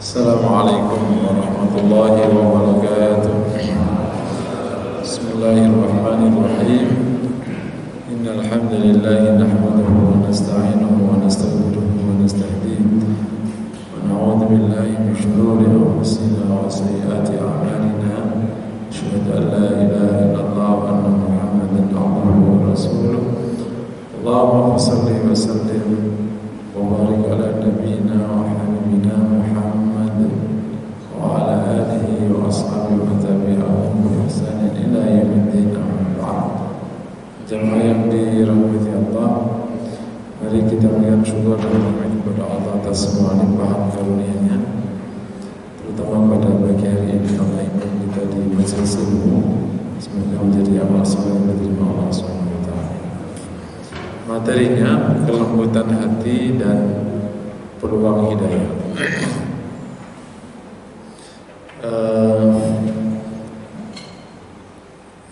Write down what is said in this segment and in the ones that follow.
Assalamualaikum warahmatullahi wabarakatuh. Bismillahirrahmanirrahim. Innal hamdalillah nahmaduhu wa nasta'inuhu wa nastaghfiruhu wa nastahdihi wa na'udzu billahi min shururi anfusina wa sayyiati a'malina. Asyhadu an la ilaha illallah wa anna Muhammadan abduhu wa rasuluh. Allahumma shalli wa sallim wa barik ala nabiyyina wa habibina Muhammad wa ala alihi wa ashabihi wa tabi'ahum bi ihsanin ila yaumiddin. Amma ba'd. Jemaah yang dirahmati Allah, mari kita mengucapkan syukur dan nikmat kepada Allah atas semua limpahan karunia-Nya, terutama pada pagi hari ini Allah imbang kita di majelis ilmu. Semoga menjadi amal saleh yang diterima Allah Subhanahu wa taala. Materinya kelembutan hati dan peluang hidayah.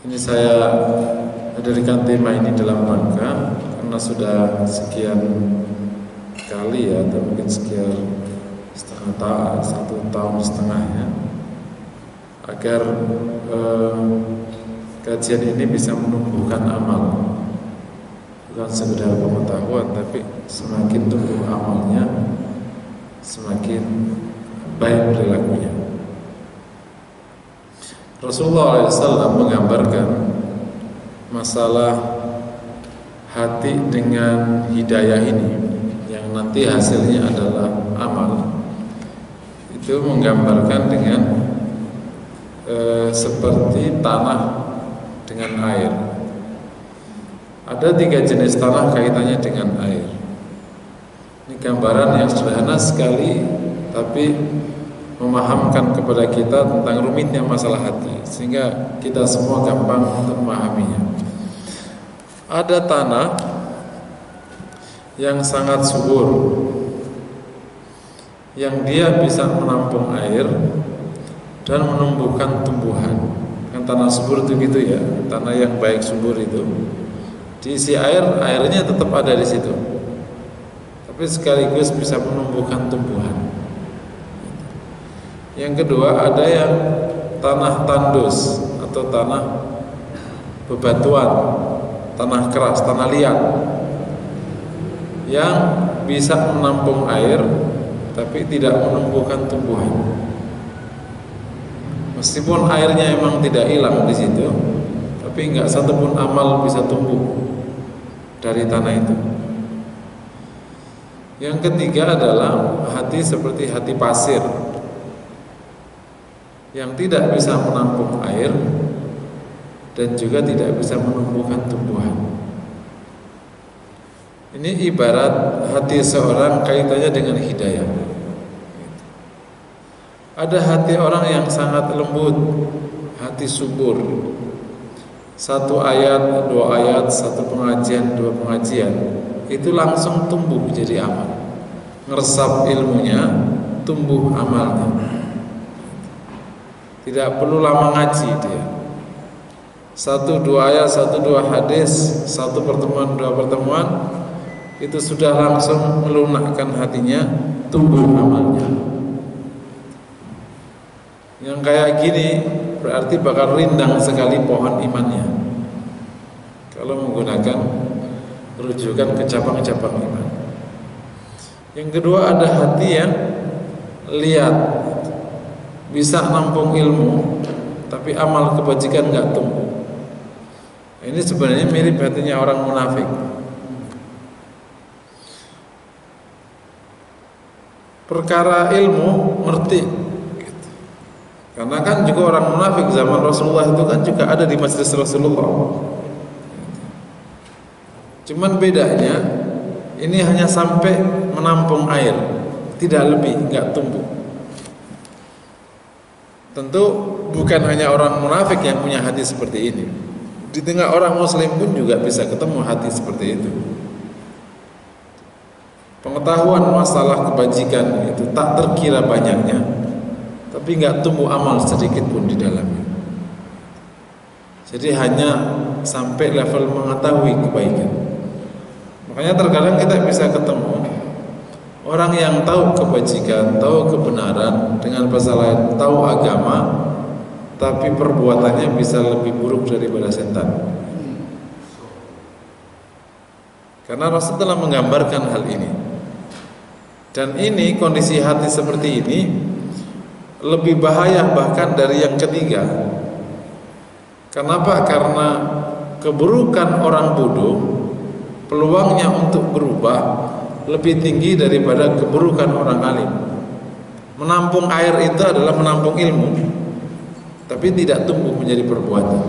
Ini saya hadirkan tema ini dalam rangka karena sudah sekian kali ya, atau mungkin sekian satu tahun setengah ya, agar kajian ini bisa menumbuhkan amal, bukan sekedar pengetahuan, tapi semakin tumbuh amalnya, semakin baik perilakunya. Rasulullah SAW menggambarkan masalah hati dengan hidayah ini, yang nanti hasilnya adalah amal. Itu menggambarkan dengan seperti tanah dengan air. Ada 3 jenis tanah kaitannya dengan air. Ini gambaran yang sederhana sekali, tapi memahamkan kepada kita tentang rumitnya masalah hati, sehingga kita semua gampang untuk memahaminya. Ada tanah yang sangat subur, yang dia bisa menampung air dan menumbuhkan tumbuhan. Kan tanah subur itu gitu ya, tanah yang baik subur itu diisi air, airnya tetap ada di situ, tapi sekaligus bisa menumbuhkan tumbuhan. Yang kedua, ada yang tanah tandus atau tanah bebatuan, tanah keras, tanah liat, yang bisa menampung air tapi tidak menumbuhkan tumbuhan. Meskipun airnya memang tidak hilang di situ, tapi enggak satupun amal bisa tumbuh dari tanah itu. Yang ketiga adalah hati seperti hati pasir, yang tidak bisa menampung air dan juga tidak bisa menumbuhkan tumbuhan. Ini ibarat hati seorang kaitannya dengan hidayah. Ada hati orang yang sangat lembut, hati subur. 1 ayat, 2 ayat, 1 pengajian, 2 pengajian, itu langsung tumbuh jadi amal. Ngeresap ilmunya, tumbuh amalnya. Tidak perlu lama ngaji dia. 1-2 ayat, 1-2 hadis, 1 pertemuan, 2 pertemuan, itu sudah langsung melunakkan hatinya, tumbuh amalnya. Yang kayak gini berarti bakal rindang sekali pohon imannya, kalau menggunakan rujukan ke cabang-cabang iman. Yang kedua, ada hati yang lihat, bisa nampung ilmu, tapi amal kebajikan nggak tumbuh. Ini sebenarnya mirip hatinya orang munafik. Perkara ilmu ngerti, gitu. Karena kan juga orang munafik zaman Rasulullah itu kan juga ada di majelis Rasulullah. Cuman bedanya ini hanya sampai menampung air, tidak lebih, nggak tumbuh. Tentu bukan hanya orang munafik yang punya hati seperti ini. Di tengah orang muslim pun juga bisa ketemu hati seperti itu. Pengetahuan masalah kebajikan itu tak terkira banyaknya, tapi nggak tumbuh amal sedikit pun di dalamnya. Jadi hanya sampai level mengetahui kebaikan. Makanya terkadang kita bisa ketemu Orang yang tahu kebajikan, tahu kebenaran, dengan bahasa lain tahu agama, tapi perbuatannya bisa lebih buruk daripada setan. Karena Rasul telah menggambarkan hal ini. Dan ini, kondisi hati seperti ini lebih bahaya bahkan dari yang ketiga. Kenapa? Karena keburukan orang bodoh, peluangnya untuk berubah lebih tinggi daripada keburukan orang alim. Menampung air itu adalah menampung ilmu, tapi tidak tumbuh menjadi perbuatan.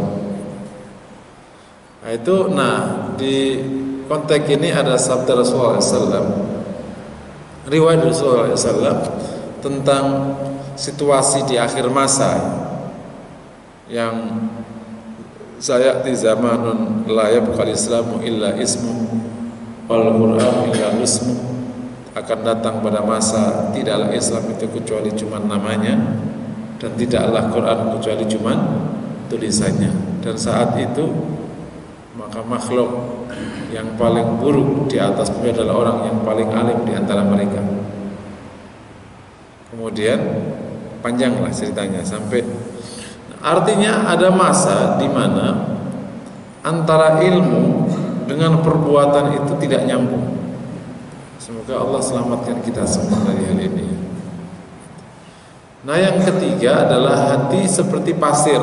Nah, di konteks ini ada sabda Rasulullah SAW, riwayat Rasulullah SAW tentang situasi di akhir masa yang sayati zamanun la yabqal islamu illa ismu wal Qur'an illa ismu, akan datang pada masa tidaklah Islam itu kecuali cuma namanya, dan tidaklah Quran kecuali cuma tulisannya. Dan saat itu maka makhluk yang paling buruk di atas bumi adalah orang yang paling alim di antara mereka. Kemudian panjanglah ceritanya sampai artinya ada masa di mana antara ilmu dengan perbuatan itu tidak nyambung. Semoga Allah selamatkan kita semua dari hal ini. Nah, yang ketiga adalah hati seperti pasir.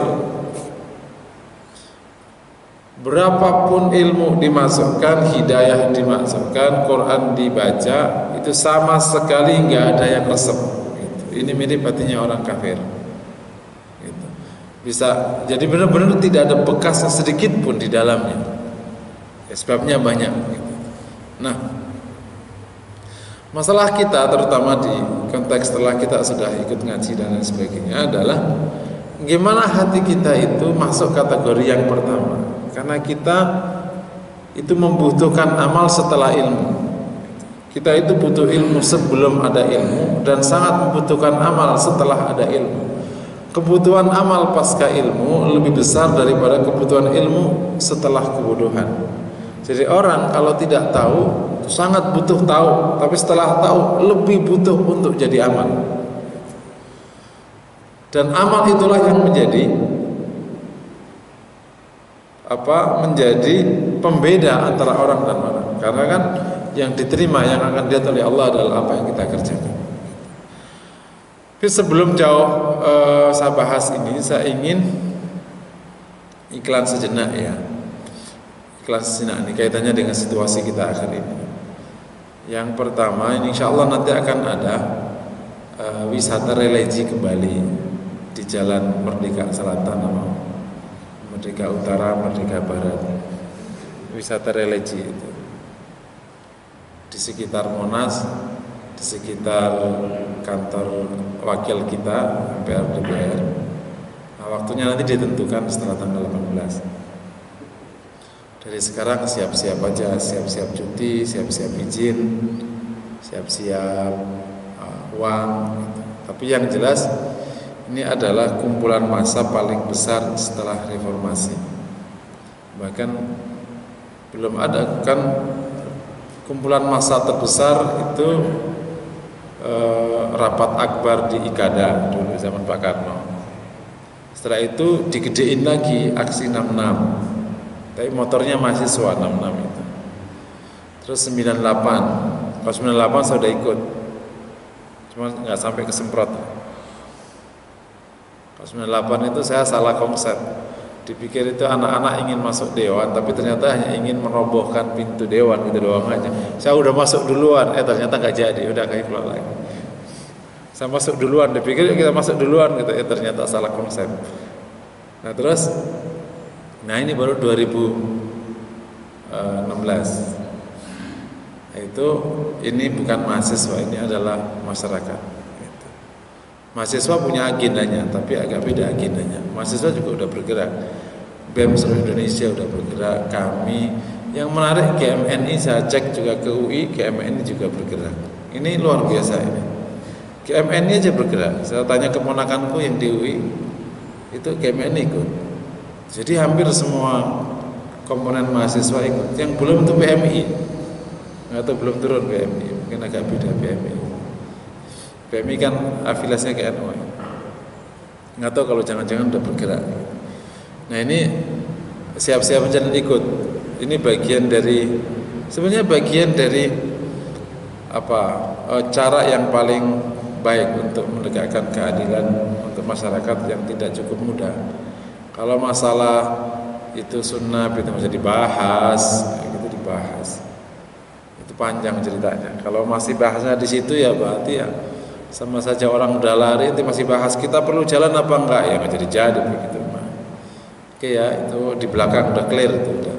Berapapun ilmu dimasukkan, hidayah dimasukkan, Quran dibaca, itu sama sekali nggak ada yang resep. Ini mirip hatinya orang kafir. Bisa jadi benar-benar tidak ada bekas sedikit pun di dalamnya. Sebabnya banyak. Nah, masalah kita terutama di konteks setelah kita sudah ikut ngaji dan lain sebagainya adalah gimana hati kita itu masuk kategori yang pertama. Karena kita itu membutuhkan amal setelah ilmu. Kita itu butuh ilmu sebelum ada ilmu, dan sangat membutuhkan amal setelah ada ilmu. Kebutuhan amal pasca ilmu lebih besar daripada kebutuhan ilmu setelah kebodohan. Jadi orang kalau tidak tahu sangat butuh tahu, tapi setelah tahu lebih butuh untuk jadi amal. Dan amal itulah yang menjadi menjadi pembeda antara orang dan orang. Karena kan yang diterima, yang akan dilihat oleh Allah adalah apa yang kita kerjakan. Tapi sebelum jauh saya bahas ini, saya ingin iklan sejenak ya. Kelas ini kaitannya dengan situasi kita akhir ini. Yang pertama, ini insya Allah nanti akan ada wisata religi kembali di Jalan Merdeka Selatan, Merdeka Utara, Merdeka Barat. Wisata religi itu di sekitar Monas, di sekitar kantor wakil kita MPR DPR. Nah, waktunya nanti ditentukan setelah tanggal 18. Dari sekarang siap-siap aja, siap-siap cuti, siap-siap izin, siap-siap uang gitu. Tapi yang jelas ini adalah kumpulan massa paling besar setelah reformasi. Bahkan belum ada kan kumpulan massa terbesar itu rapat akbar di Ikada dulu zaman Pak Karno. Setelah itu digedein lagi aksi 66. Tapi motornya mahasiswa 66 itu. Terus 98. Pas 98 saya udah ikut. Cuma nggak sampai kesemprot. Pas 98 itu saya salah konsep. Dipikir itu anak-anak ingin masuk dewan, tapi ternyata hanya ingin merobohkan pintu dewan gitu doang aja. Saya udah masuk duluan, ternyata nggak jadi, udah kayak keluar lagi. Saya masuk duluan, dipikir kita masuk duluan gitu, ternyata salah konsep. Nah terus Nah ini baru 2016. Itu ini bukan mahasiswa, ini adalah masyarakat. Mahasiswa punya agendanya, tapi agak beda agendanya. Mahasiswa juga udah bergerak. BEM seluruh Indonesia udah bergerak. Kami yang menarik GMNI saya cek juga ke UI, GMNI juga bergerak. Ini luar biasa ini. GMNI aja bergerak. Saya tanya keponakanku yang di UI, itu GMNI ikut. Jadi hampir semua komponen mahasiswa ikut. Yang belum itu PMI, atau belum turun PMI. mungkin agak beda PMI. PMI kan afiliasinya ke NU. Nggak tahu kalau jangan-jangan udah bergerak. Nah ini siap-siap jalan ikut. Ini bagian dari sebenarnya bagian dari cara yang paling baik untuk menegakkan keadilan untuk masyarakat yang tidak cukup mudah. Kalau masalah itu sunnah itu bisa dibahas, gitu dibahas. Itu panjang ceritanya. Kalau masih bahasnya di situ ya berarti ya sama saja orang udah lari nanti masih bahas kita perlu jalan apa enggak ya nggak jadi begitu. Oke ya itu di belakang udah clear itu udah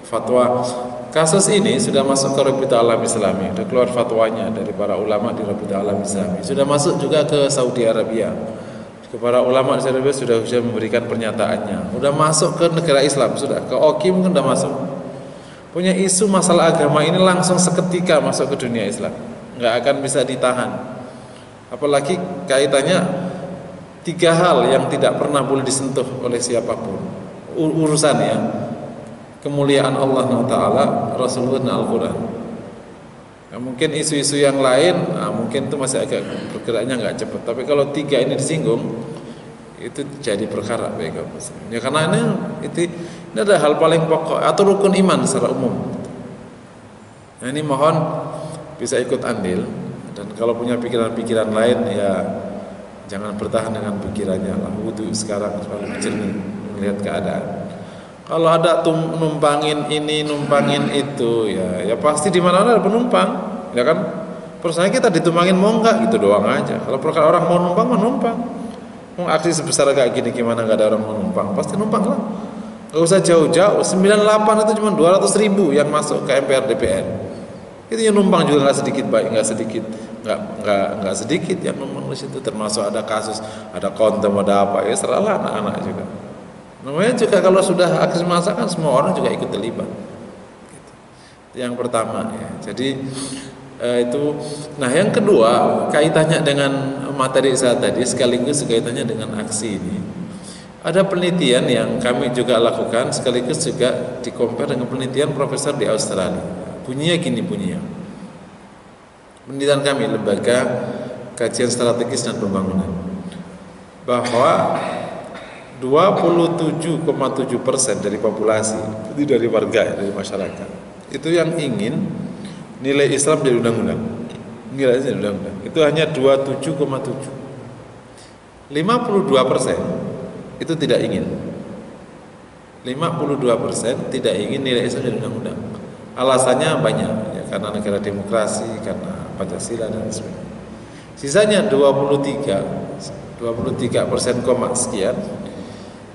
fatwa. Kasus ini sudah masuk ke Rabitatul Alam Islami, sudah keluar fatwanya dari para ulama di Rabitatul Alam Islami, sudah masuk juga ke Saudi Arabia. Para ulama di Saudi Arabia sudah memberikan pernyataannya, sudah masuk ke negara Islam, sudah ke OKI mungkin sudah masuk. Punya isu masalah agama ini langsung seketika masuk ke dunia Islam, nggak akan bisa ditahan. Apalagi kaitannya 3 hal yang tidak pernah boleh disentuh oleh siapapun. Urusan ya. Kemuliaan Allah Taala, Rasulullah dan Al-Quran. Nah, mungkin isu-isu yang lain, mungkin itu masih agak bergeraknya nggak cepat. Tapi kalau 3 ini disinggung, itu jadi perkara bagi Muslim. Ya karena ini ada hal paling pokok atau rukun iman secara umum. Nah ini mohon bisa ikut andil dan kalau punya pikiran-pikiran lain ya jangan bertahan dengan pikirannya lah. Wudu sekarang selalu jernih melihat keadaan. Kalau ada numpangin ini, numpangin itu, ya pasti di mana-mana ada penumpang, ya kan? Persoalannya kita ditumpangin mau enggak gitu doang aja. Kalau perkara orang mau numpang, mau aksi sebesar kayak gini gimana nggak ada orang mau numpang? Pasti numpang lah. Gak usah jauh-jauh. 98 itu cuma 200.000 yang masuk ke MPR DPR. Itu yang numpang juga nggak sedikit yang numpang di situ. Termasuk ada kasus, ada kontem, ada apa ya seralah anak-anak juga. Namanya juga kalau sudah aksi massa kan semua orang juga ikut terlibat. Gitu. Yang pertama ya. Jadi itu. Nah yang kedua kaitannya dengan materi saya tadi sekaligus kaitannya dengan aksi ini. Ada penelitian yang kami juga lakukan sekaligus juga di-compare dengan penelitian profesor di Australia. Bunyinya gini bunyinya. Penelitian kami Lembaga Kajian Strategis dan Pembangunan bahwa 27,7% dari populasi itu dari warga dari masyarakat itu yang ingin nilai Islam jadi undang-undang. Nilai jadi undang-undang itu hanya 27,7. 52% itu tidak ingin. 52% tidak ingin nilai Islam jadi undang-undang. Alasannya banyak ya, karena negara demokrasi, karena Pancasila dan sebagainya. Sisanya 23% sekian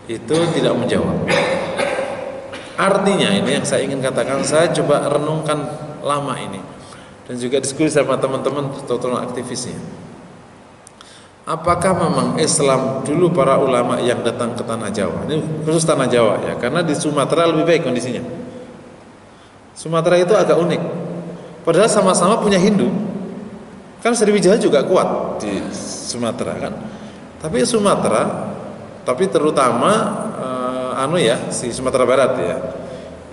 itu tidak menjawab. Artinya ini yang saya ingin katakan, saya coba renungkan lama ini dan juga diskusi sama teman-teman total aktivisnya. Apakah memang Islam dulu para ulama yang datang ke tanah Jawa, ini khusus tanah Jawa ya, karena di Sumatera lebih baik kondisinya. Sumatera itu agak unik, padahal sama-sama punya Hindu. Kan Sriwijaya juga kuat di Sumatera kan, tapi terutama si Sumatera Barat ya,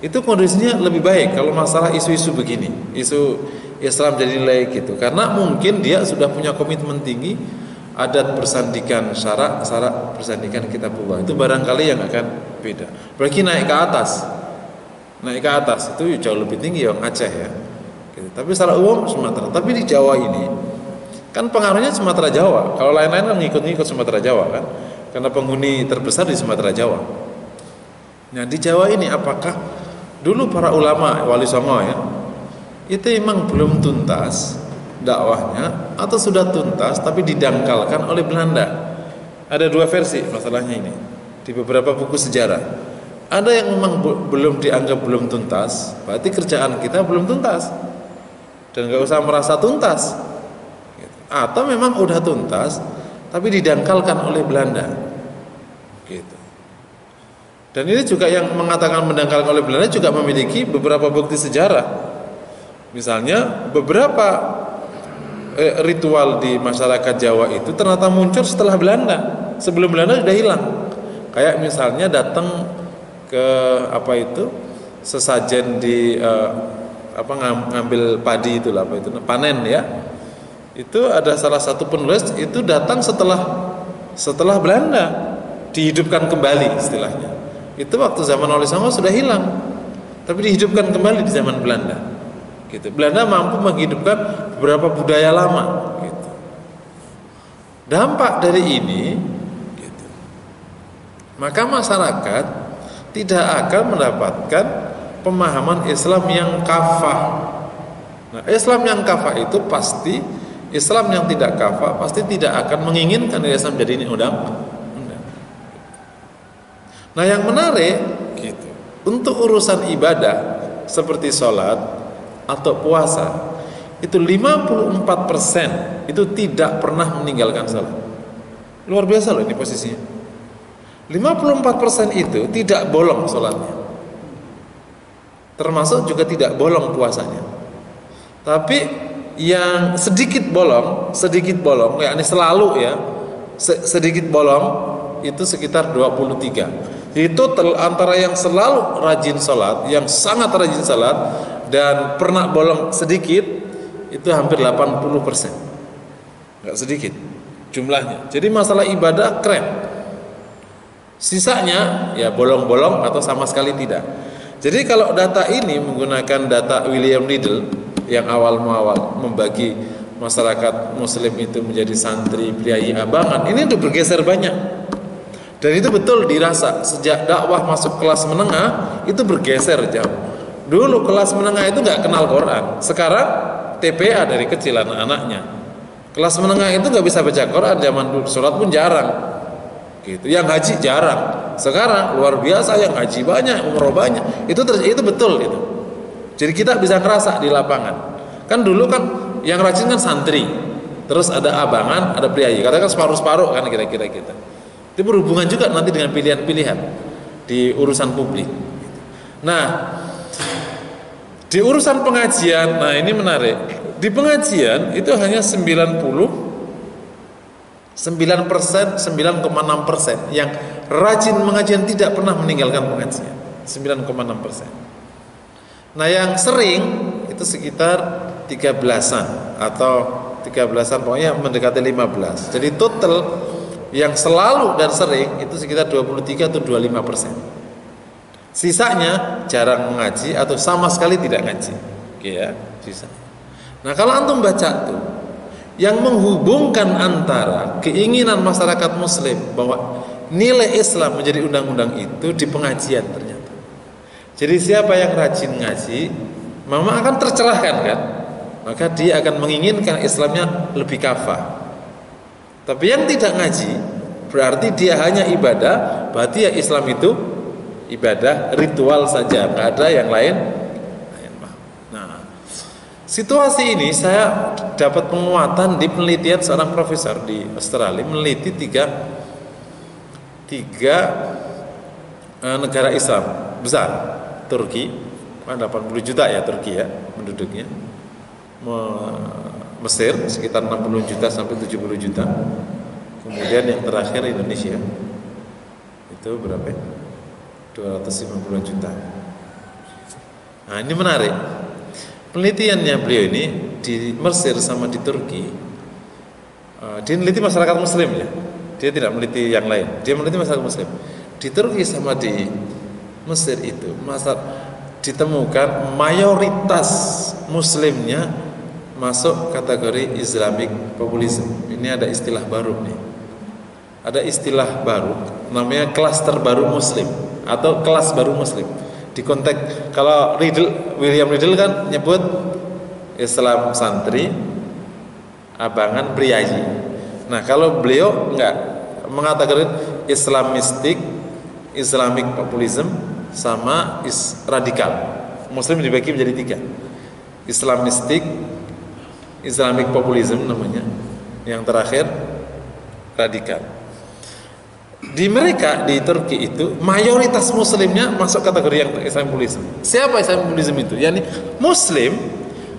itu kondisinya lebih baik kalau masalah isu-isu begini, isu Islam jadi nilai gitu, karena mungkin dia sudah punya komitmen tinggi, adat bersandikan syarak bersandikan kitabullah itu barangkali yang akan beda. Berarti naik ke atas itu jauh lebih tinggi yang Aceh ya. Gitu. Tapi secara umum Sumatera. Tapi di Jawa ini kan pengaruhnya Sumatera Jawa. Kalau lain-lain kan ngikut Sumatera Jawa kan, karena penghuni terbesar di Sumatera Jawa. Nah di Jawa ini apakah dulu para ulama Wali Songo ya itu memang belum tuntas dakwahnya atau sudah tuntas tapi didangkalkan oleh Belanda? Ada 2 versi masalahnya ini di beberapa buku sejarah. Ada yang memang belum dianggap belum tuntas, berarti kerjaan kita belum tuntas dan nggak usah merasa tuntas. Atau memang udah tuntas tapi didangkalkan oleh Belanda gitu. Dan ini juga yang mengatakan mendangkalkan oleh Belanda juga memiliki beberapa bukti sejarah. Misalnya beberapa ritual di masyarakat Jawa itu ternyata muncul setelah Belanda, sebelum Belanda sudah hilang. Kayak misalnya datang ke sesajen di ngambil padi itulah apa itu panen ya. Itu ada salah satu penulis itu datang setelah Belanda dihidupkan kembali istilahnya. Itu waktu zaman Wali Songo sudah hilang, tapi dihidupkan kembali di zaman Belanda. Gitu. Belanda mampu menghidupkan beberapa budaya lama. Gitu. Dampak dari ini, gitu, maka masyarakat tidak akan mendapatkan pemahaman Islam yang kafah. Nah, Islam yang kafah itu pasti, Islam yang tidak kafah pasti tidak akan menginginkan Islam jadi ini undang-undang. Nah, yang menarik, gitu, untuk urusan ibadah seperti sholat atau puasa itu 54% itu tidak pernah meninggalkan sholat. Luar biasa loh ini posisinya. 54% itu tidak bolong sholatnya, termasuk juga tidak bolong puasanya. Tapi yang sedikit bolong, yakni selalu ya, sedikit bolong itu sekitar 23. Jadi total antara yang selalu rajin sholat, yang sangat rajin sholat, dan pernah bolong sedikit, itu hampir 80%. Nggak sedikit jumlahnya. Jadi masalah ibadah keren. Sisanya ya bolong-bolong atau sama sekali tidak. Jadi kalau data ini menggunakan data William Liddell yang awal membagi masyarakat muslim itu menjadi santri, priayi, abangan, ini udah bergeser banyak. Dan itu betul dirasa sejak dakwah masuk kelas menengah itu bergeser jauh. Dulu kelas menengah itu nggak kenal Quran, sekarang TPA dari kecil anak-anaknya. Kelas menengah itu nggak bisa baca Quran zaman dulu, sholat pun jarang. Gitu. Yang haji jarang. Sekarang luar biasa yang haji banyak, umroh banyak. Itu betul itu. Jadi kita bisa ngerasa di lapangan. Kan dulu kan yang rajin kan santri, terus ada abangan, ada priayi. Katakan separuh-separuh kan kira-kira kita. Itu berhubungan juga nanti dengan pilihan-pilihan di urusan publik. Nah, di urusan pengajian, nah ini menarik. Di pengajian itu hanya 9,6% yang rajin mengajian tidak pernah meninggalkan pengajian. 9,6%. Nah, yang sering itu sekitar 13-an atau 13-an, pokoknya mendekati 15. Jadi total yang selalu dan sering itu sekitar 23 atau 25%. Sisanya jarang mengaji atau sama sekali tidak ngaji. Oke ya, sisa. Nah, kalau antum baca tuh yang menghubungkan antara keinginan masyarakat muslim bahwa nilai Islam menjadi undang-undang itu di pengajian ternyata. Jadi siapa yang rajin ngaji, mama akan tercerahkan kan? Maka dia akan menginginkan Islamnya lebih kafah. Tapi yang tidak ngaji berarti dia hanya ibadah, berarti ya Islam itu ibadah ritual saja, nggak ada yang lain. Nah, situasi ini saya dapat penguatan di penelitian seorang profesor di Australia meneliti tiga negara Islam besar. Turki, 80 juta ya Turki ya penduduknya. Mesir sekitar 60 juta sampai 70 juta. Kemudian yang terakhir Indonesia itu berapa? 250 juta. Nah, ini menarik. Penelitiannya beliau ini di Mesir sama di Turki. Dia meneliti masyarakat muslim ya. Dia tidak meneliti yang lain. Dia meneliti masyarakat muslim. Di Turki sama di Mesir itu ditemukan mayoritas muslimnya masuk kategori Islamic populism. Ini ada istilah baru nih. Ada istilah baru namanya klaster baru muslim atau kelas baru muslim. Di konteks kalau William Liddell kan nyebut Islam santri, abangan, priayi. Nah, kalau beliau enggak mengatakan Islamistik, Islamic populism sama radikal. Muslim dibagi menjadi 3. Islamistik, Islamic populism namanya. Yang terakhir radikal. Di mereka di Turki itu mayoritas muslimnya masuk kategori yang Islamic populism. Siapa Islamic populism itu? Yani muslim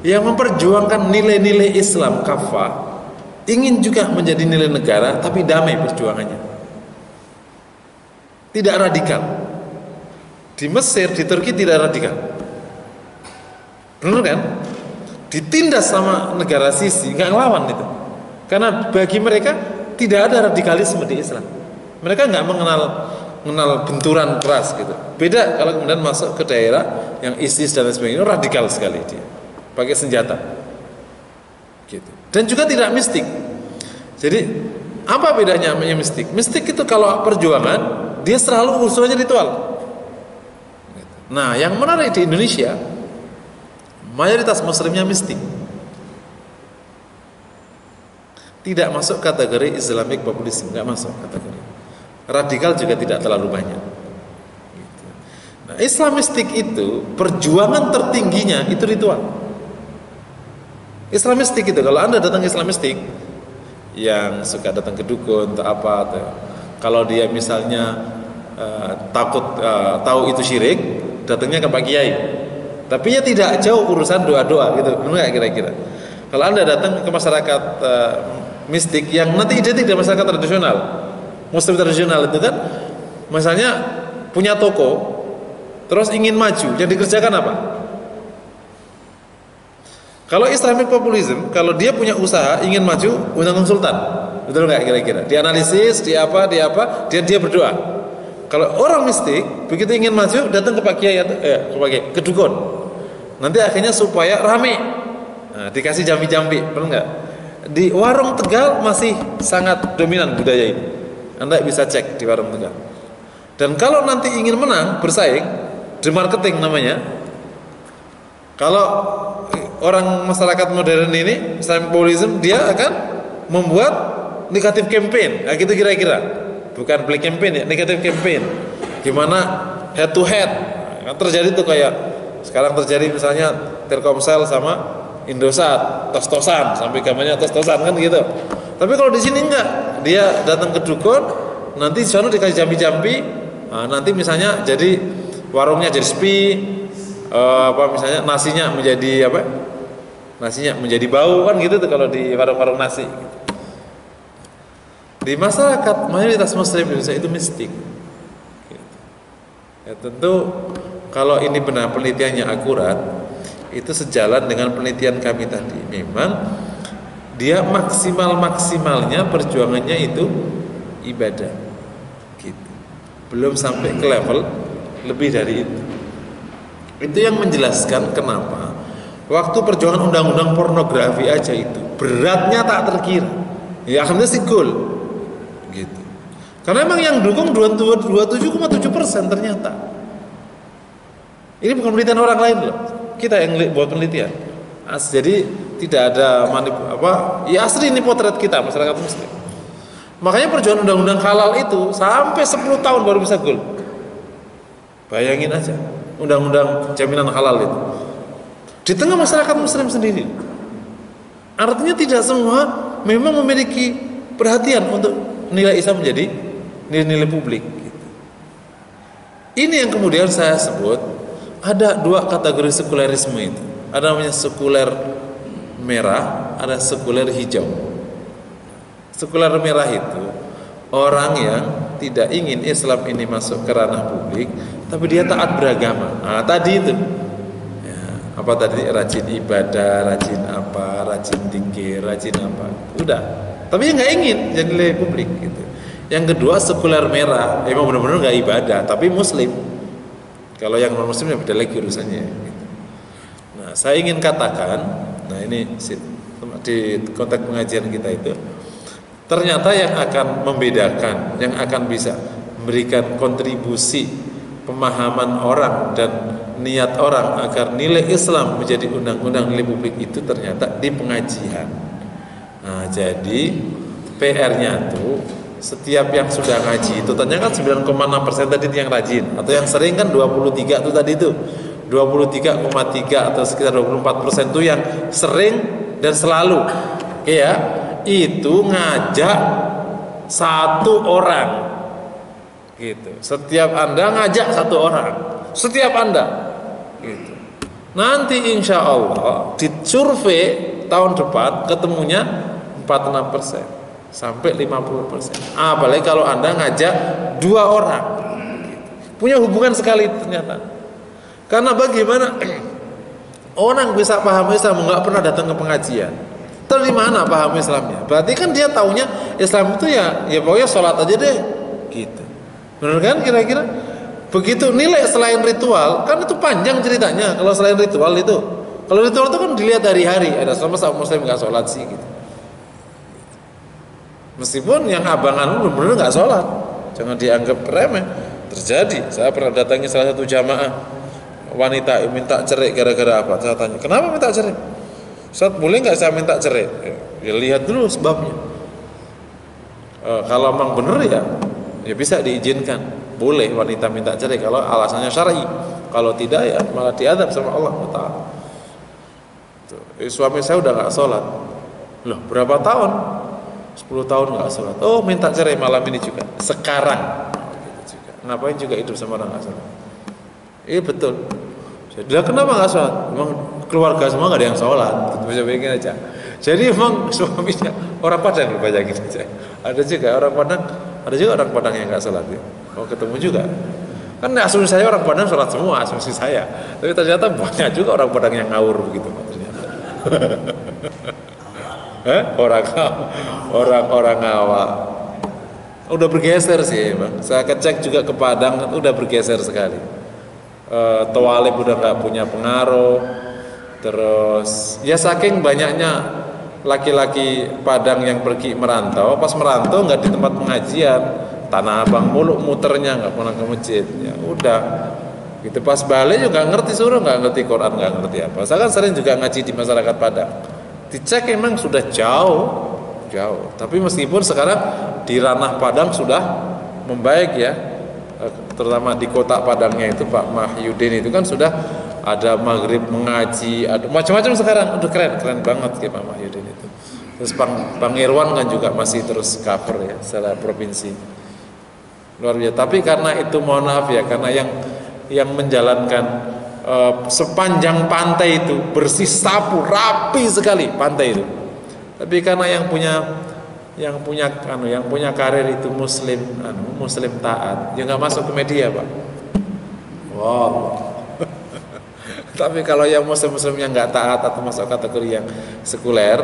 yang memperjuangkan nilai-nilai Islam kafah, ingin juga menjadi nilai negara tapi damai perjuangannya. Tidak radikal. Di Mesir, di Turki tidak radikal. Benar kan? Ditindas sama negara Sisi, nggak ngelawan itu. Karena bagi mereka tidak ada radikalisme di Islam. Mereka nggak mengenal benturan keras gitu. Beda kalau kemudian masuk ke daerah yang ISIS dan lain sebagainya, radikal sekali dia, pakai senjata. Gitu. Dan juga tidak mistik. Jadi apa bedanya sama mistik? Mistik itu kalau perjuangan dia selalu unsurnya ritual. Nah, yang menarik di Indonesia, mayoritas muslimnya mistik. Tidak masuk kategori Islamic populisme, nggak masuk kategori. Radikal juga tidak terlalu banyak. Gitu. Nah, Islamistik itu perjuangan tertingginya itu ritual. Islamistik itu, kalau Anda datang Islamistik yang suka datang ke dukun atau apa, atau kalau dia misalnya takut tahu itu syirik, datangnya ke Pak Kiai. Tapi ya tidak jauh urusan doa-doa gitu, benar nggak kira-kira? Kalau Anda datang ke masyarakat mistik yang nanti identik dengan masyarakat tradisional, Muslim tradisional itu kan, misalnya punya toko, terus ingin maju, yang dikerjakan apa? Kalau Islamic populism, kalau dia punya usaha ingin maju, undang konsultan, betul nggak kira-kira? Dianalisis, dia dia berdoa. Kalau orang mistik begitu ingin maju, datang ke Pak Kiai atau ke dukun. Nanti akhirnya supaya rame, nah, dikasih jambi-jambi, benar nggak? Di warung Tegal masih sangat dominan budaya ini. Anda bisa cek di warung Tegal. Dan kalau nanti ingin menang, bersaing, marketing namanya. Kalau orang masyarakat modern ini, Islamic populism, dia akan membuat negatif campaign, nah, gitu kira-kira. Bukan black campaign ya, negatif campaign. Gimana head to head. Nah, terjadi tuh kayak sekarang terjadi misalnya Telkomsel sama Indosat, tos-tosan, sampai gambarnya tos-tosan kan gitu. Tapi kalau di sini enggak, dia datang ke dukun, nanti di sana dikasih jambi-jambi, nah, nanti misalnya jadi warungnya jadi sepi, misalnya nasinya menjadi apa? Nasinya menjadi bau kan gitu tuh kalau di warung-warung nasi. Gitu. Di masyarakat mayoritas Muslim Indonesia itu mistik. Gitu. Ya tentu kalau ini benar penelitiannya akurat, itu sejalan dengan penelitian kami tadi. Memang dia maksimalnya perjuangannya itu ibadah, gitu. Belum sampai ke level lebih dari itu. Itu yang menjelaskan kenapa waktu perjuangan undang-undang pornografi aja itu beratnya tak terkira. Ya akhirnya sih goal, gitu. Karena memang yang dukung 27,7% ternyata. Ini bukan penelitian orang lain loh. Kita yang buat penelitian. Jadi tidak ada ya asli ini potret kita masyarakat Muslim. Makanya perjuangan undang-undang halal itu sampai 10 tahun baru bisa goal. Bayangin aja undang-undang jaminan halal itu di tengah masyarakat Muslim sendiri. Artinya tidak semua memang memiliki perhatian untuk nilai Islam menjadi nilai-nilai publik. Ini yang kemudian saya sebut ada dua kategori sekulerisme itu. Ada namanya sekuler merah, ada sekuler hijau. Sekuler merah itu orang yang tidak ingin Islam ini masuk ke ranah publik, tapi dia taat beragama. Nah, tadi itu ya, apa tadi, rajin ibadah, rajin apa, rajin zikir, rajin apa, udah. Tapi dia nggak ingin jadi nilai publik gitu. Yang kedua sekuler merah, emang benar-benar nggak ibadah, tapi Muslim. Kalau yang non Muslim ya beda lagi urusannya. Gitu. Nah, saya ingin katakan, nah ini di konteks pengajian kita itu, ternyata yang akan membedakan, yang akan bisa memberikan kontribusi pemahaman orang dan niat orang agar nilai Islam menjadi undang-undang nilai publik itu ternyata di pengajian. Nah, jadi PR-nya tuh setiap yang sudah ngaji itu ternyata kan 9,6% tadi yang rajin, atau yang sering kan 23 itu tadi itu 23,3 atau sekitar 24% itu yang sering dan selalu, ya itu ngajak satu orang, gitu. Setiap Anda ngajak satu orang, setiap Anda, gitu. Nanti insya Allah di survei tahun depan ketemunya 46% sampai 50%. Apalagi kalau Anda ngajak dua orang, gitu. Punya hubungan sekali ternyata. Karena bagaimana Orang bisa paham Islam nggak pernah datang ke pengajian. Terus di mana paham Islamnya? Berarti kan dia taunya Islam itu ya pokoknya sholat aja deh, gitu. Benar kan kira-kira? Begitu nilai selain ritual, kan itu panjang ceritanya. Kalau selain ritual itu, kalau ritual itu kan dilihat dari hari. Ada sama Muslim nggak sholat sih, gitu. Meskipun yang abangan benar-benar nggak sholat, jangan dianggap remeh. Terjadi. Saya pernah datangi salah satu jamaah. Wanita minta cerai gara-gara apa? Saya tanya, kenapa minta cerai? Ustaz, boleh nggak saya minta cerai? Ya lihat dulu sebabnya. Kalau memang benar ya bisa diizinkan. Boleh wanita minta cerai kalau alasannya syar'i. Kalau tidak ya malah diadab sama Allah Taala. Suami saya udah nggak sholat. Loh, berapa tahun? 10 tahun nggak sholat. Oh, minta cerai malam ini juga. Sekarang. Gitu juga. Ngapain juga hidup sama orang nggak sholat? Iya betul. Jadi kenapa nggak sholat? Memang keluarga semua nggak ada yang sholat. Bisa bayangin aja. Jadi memang suaminya orang Padang, bayangin aja. Ada juga orang Padang yang nggak sholat. Ya. Oh, ketemu juga. Kan asumsi saya orang Padang sholat semua, asumsi saya. Tapi ternyata banyak juga orang Padang yang ngawur begitu ternyata. Orang awak. Udah bergeser sih, Bang. Saya kecek juga ke Padang, udah bergeser sekali. Tawalib udah nggak punya pengaruh. Terus ya saking banyaknya laki-laki Padang yang pergi merantau, pas merantau nggak di tempat pengajian, Tanah Abang mulu muternya, nggak pernah ke masjid. Ya udah, gitu pas balik juga ngerti suruh, nggak ngerti Quran, nggak ngerti apa. Saya kan sering juga ngaji di masyarakat Padang. Dicek emang sudah jauh. Tapi meskipun sekarang di ranah Padang sudah membaik ya. Terutama di kota Padangnya itu Pak Mahyudin itu kan sudah ada maghrib mengaji, ada macam-macam sekarang. Udah keren banget ya Pak Mahyudin itu. Terus Bang Irwan kan juga masih terus cover ya secara provinsi, luar biasa. Tapi karena itu mohon maaf ya, karena yang menjalankan sepanjang pantai itu bersih sapu rapi sekali pantai itu. Tapi karena yang punya karir itu muslim taat, ya nggak masuk ke media Pak. Wow. Tapi kalau yang muslimnya nggak taat atau masuk kategori yang sekuler,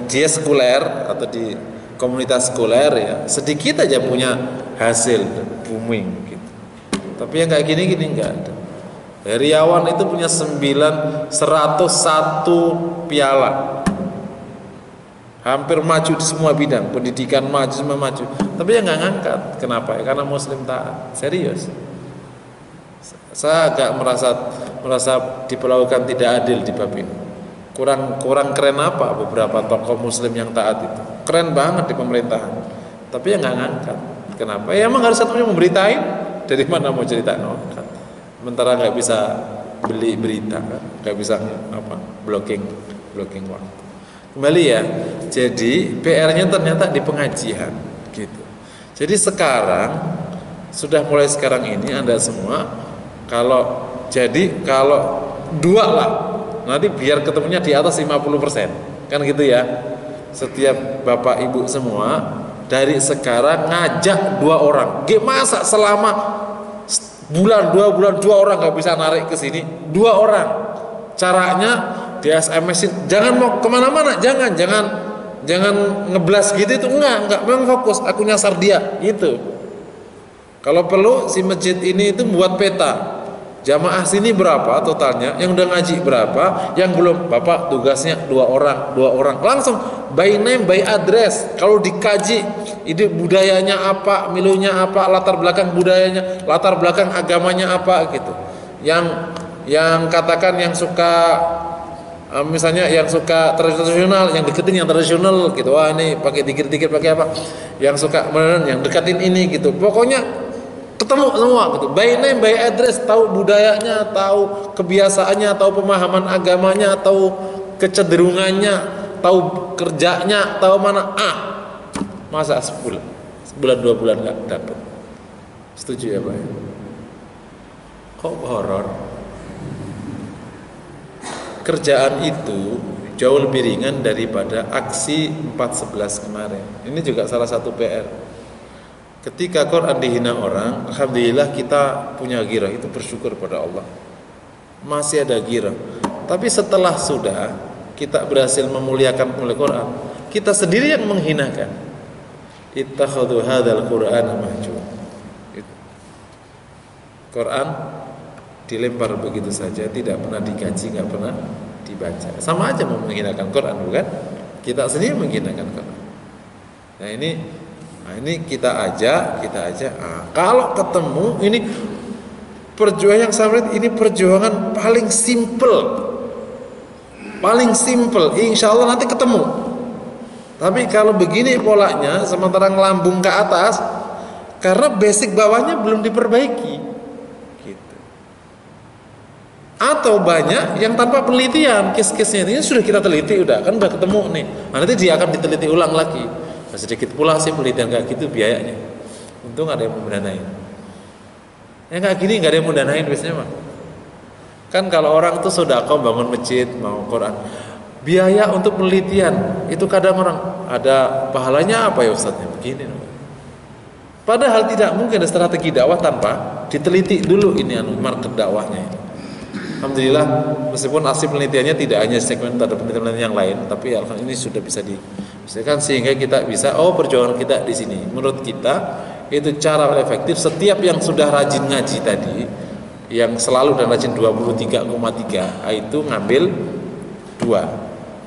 dia sekuler atau di komunitas sekuler ya sedikit aja punya hasil booming gitu. Tapi yang kayak gini nggak ada. Heriawan itu punya 101 piala. Hampir maju di semua bidang, pendidikan maju, semua maju. Tapi yang nggak ngangkat, kenapa? Ya, karena muslim taat. Serius. Saya agak merasa diperlakukan tidak adil di bab ini. Kurang keren apa beberapa tokoh muslim yang taat itu? Keren banget di pemerintahan. Tapi yang nggak ngangkat. Kenapa? Ya emang harus satunya memberitain. Dari mana mau cerita ngangkat? Sementara nggak bisa beli berita, kan? Nggak bisa blocking waktu. Kembali ya, jadi PR-nya ternyata di pengajian gitu. Jadi sudah mulai sekarang ini Anda semua kalau dua lah, nanti biar ketemunya di atas 50%, kan gitu ya. Setiap bapak ibu semua dari sekarang ngajak 2 orang. Masa selama bulan 2 bulan 2 orang nggak bisa narik ke sini, 2 orang. Caranya di SMS-in, jangan mau kemana-mana, jangan ngeblas gitu itu enggak, memang fokus, aku nyasar dia gitu. Kalau perlu si masjid ini itu buat peta, jamaah sini berapa totalnya, yang udah ngaji berapa, yang belum, bapak tugasnya 2 orang, langsung by name by address. Kalau dikaji ide budayanya apa, milunya apa, latar belakang budayanya, latar belakang agamanya apa gitu. Yang katakan yang suka misalnya yang suka tradisional, yang deketin yang tradisional gitu. Wah ini pakai dikit-dikit pakai apa? Yang suka beneran yang deketin ini gitu. Pokoknya ketemu semua gitu. By name, by address, tahu budayanya, tahu kebiasaannya, tahu pemahaman agamanya, tahu kecenderungannya, tahu kerjanya, tahu mana. Masa sebulan 2 bulan nggak dapat? Setuju ya Pak? Kok horor? Kerjaan itu jauh lebih ringan daripada aksi 4.11 kemarin. Ini juga salah satu PR. Ketika Quran dihina orang, alhamdulillah kita punya ghirah, itu bersyukur pada Allah. Masih ada ghirah. Tapi setelah sudah kita berhasil memuliakan Quran, kita sendiri yang menghinakan. Ittakhadhu hadzal Qur'ana mahjura. Quran dilempar begitu saja, tidak pernah dikaji, nggak pernah dibaca. Sama aja mau menghinakan Quran, bukan? Kita sendiri menghinakan Quran. Nah ini kita ajak. Kalau ketemu ini perjuangan yang sama, ini perjuangan paling simple. Insya Allah nanti ketemu. Tapi kalau begini polanya, sementara ngelambung ke atas, karena basic bawahnya belum diperbaiki, gitu. Atau banyak yang tanpa penelitian, case-case-nya ini sudah kita teliti, udah ketemu nih. Nah, nanti dia akan diteliti ulang lagi. Nah, sedikit pula sih penelitian kayak gitu biayanya. Untung ada yang mau mendanain. Yang kayak gini nggak ada yang mau danain biasanya mah. Kan kalau orang tuh sedekah bangun masjid, mau Quran, biaya untuk penelitian itu kadang orang ada pahalanya apa ya Ustadznya begini. Padahal tidak mungkin ada strategi dakwah tanpa diteliti dulu ini market dakwahnya. Alhamdulillah meskipun hasil penelitiannya tidak hanya segmen ada penelitian yang lain, tapi alhamdulillah ini sudah bisa diselesaikan sehingga kita bisa perjuangan kita di sini. Menurut kita itu cara efektif. Setiap yang sudah rajin ngaji tadi, yang selalu dan rajin 23,3 itu ngambil 2.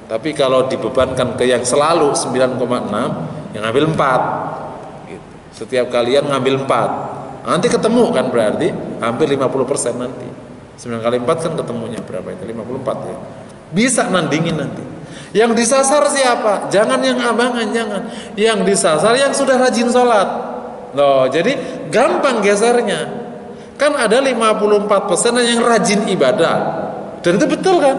Tapi kalau dibebankan ke yang selalu 9,6, yang ngambil 4 gitu. Setiap kalian ngambil 4, nanti ketemu kan, berarti hampir 50% nanti. 9 kali 4 kan ketemunya berapa itu? 54 ya. Bisa nandingin nanti. Yang disasar siapa? Jangan yang abangan, jangan. Yang disasar yang sudah rajin sholat. Loh, jadi gampang gesernya. Kan ada 54% yang rajin ibadah. Dan itu betul kan?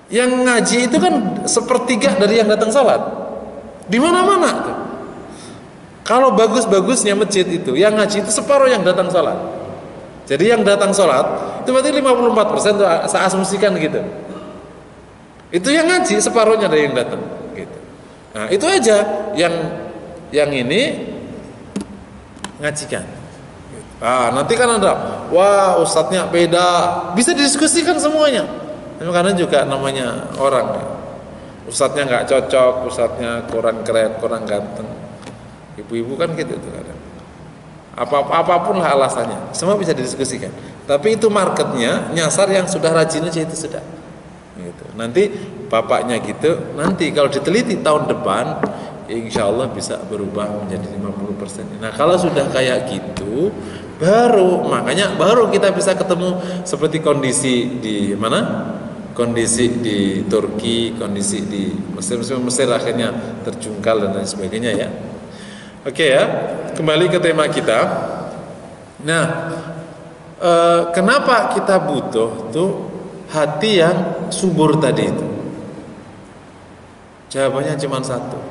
Yang ngaji itu kan sepertiga dari yang datang sholat. Di mana-mana tuh. Kalau bagus-bagusnya masjid itu, yang ngaji itu separuh yang datang sholat. Jadi yang datang sholat itu berarti 54% tuh, saya asumsikan gitu. Itu yang ngaji separuhnya dari yang datang gitu. Nah, itu aja yang ini ngajikan. Nanti kan ada, wah ustadznya beda, bisa didiskusikan semuanya. Karena juga namanya orang, ustadznya nggak cocok, ustadznya kurang keren, kurang ganteng. Ibu-ibu kan gitu tuh kadang. Apapun lah alasannya, semua bisa didiskusikan. Tapi itu marketnya nyasar yang sudah rajin aja itu sudah. Gitu. Nanti bapaknya gitu, nanti kalau diteliti tahun depan, insya Allah bisa berubah menjadi 50%. Nah kalau sudah kayak gitu, makanya baru kita bisa ketemu seperti kondisi di mana? Kondisi di Turki, kondisi di Mesir akhirnya terjungkal dan lain sebagainya ya. Oke ya, kembali ke tema kita. Nah, kenapa kita butuh tuh hati yang subur tadi itu? Jawabannya cuma satu.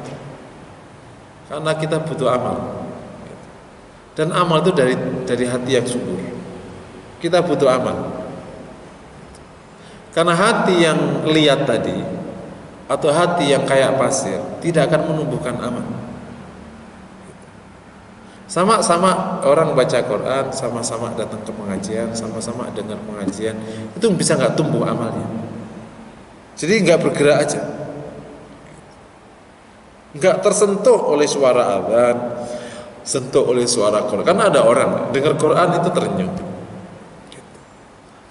Karena kita butuh amal. Dan amal itu dari hati yang subur. Kita butuh amal. Karena hati yang lihat tadi atau hati yang kayak pasir tidak akan menumbuhkan amal. Sama-sama orang baca Quran, sama-sama datang ke pengajian, sama-sama dengar pengajian, itu bisa nggak tumbuh amalnya. Jadi nggak bergerak aja, nggak tersentuh oleh suara adzan, sentuh oleh suara Quran. Kan ada orang dengar Quran itu terenyuh,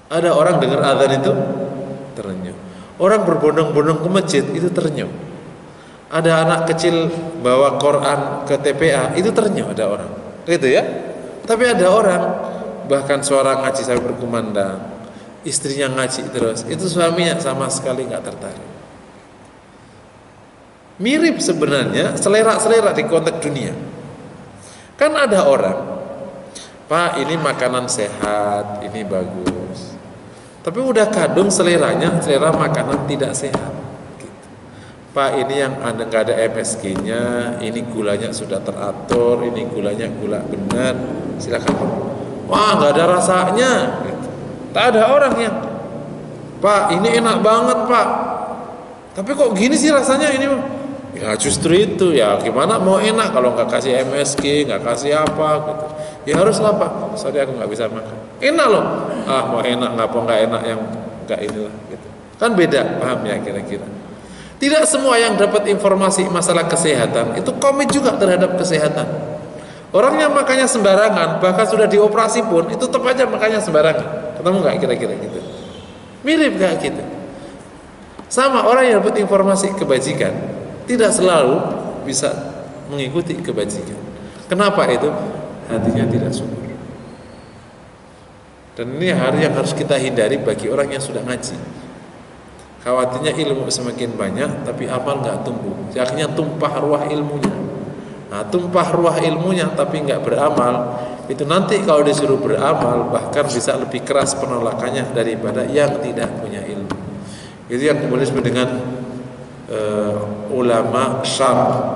ada orang dengar adzan itu terenyuh, orang berbondong-bondong ke masjid itu terenyuh, ada anak kecil bawa Quran ke TPA itu terenyuh, ada orang gitu ya. Tapi ada orang bahkan suara ngaji sampai berkumandang, istrinya ngaji terus, itu suaminya sama sekali nggak tertarik. Mirip sebenarnya selera di konteks dunia. Kan ada orang, Pak ini makanan sehat, ini bagus, tapi udah kadung seleranya selera makanan tidak sehat. Pak ini yang nggak ada MSG-nya, ini gulanya sudah teratur, ini gulanya gula benar, silakan. Wah nggak ada rasanya. Gitu. Tak ada orang yang, Pak ini enak banget Pak, tapi kok gini sih rasanya ini? Ya justru itu ya, gimana mau enak kalau nggak kasih MSG, nggak kasih apa gitu. Ya haruslah Pak, sorry aku nggak bisa makan. Enak loh, mau enak nggak enak yang enggak inilah gitu. Kan beda, paham ya kira-kira. Tidak semua yang dapat informasi masalah kesehatan itu komit juga terhadap kesehatan. Orang yang makannya sembarangan, bahkan sudah dioperasi pun itu tetap aja makannya sembarangan. Ketemu nggak kira-kira gitu? Mirip nggak gitu? Sama orang yang dapat informasi kebajikan tidak selalu bisa mengikuti kebajikan. Kenapa itu? Hatinya tidak subur. Dan ini hal yang harus kita hindari bagi orang yang sudah ngaji. Khawatirnya ilmu semakin banyak tapi amal nggak tumbuh. Akhirnya tumpah ruah ilmunya. Nah, tumpah ruah ilmunya tapi nggak beramal, itu nanti kalau disuruh beramal bahkan bisa lebih keras penolakannya daripada yang tidak punya ilmu. Itu yang kemudian disebut dengan ulama syar,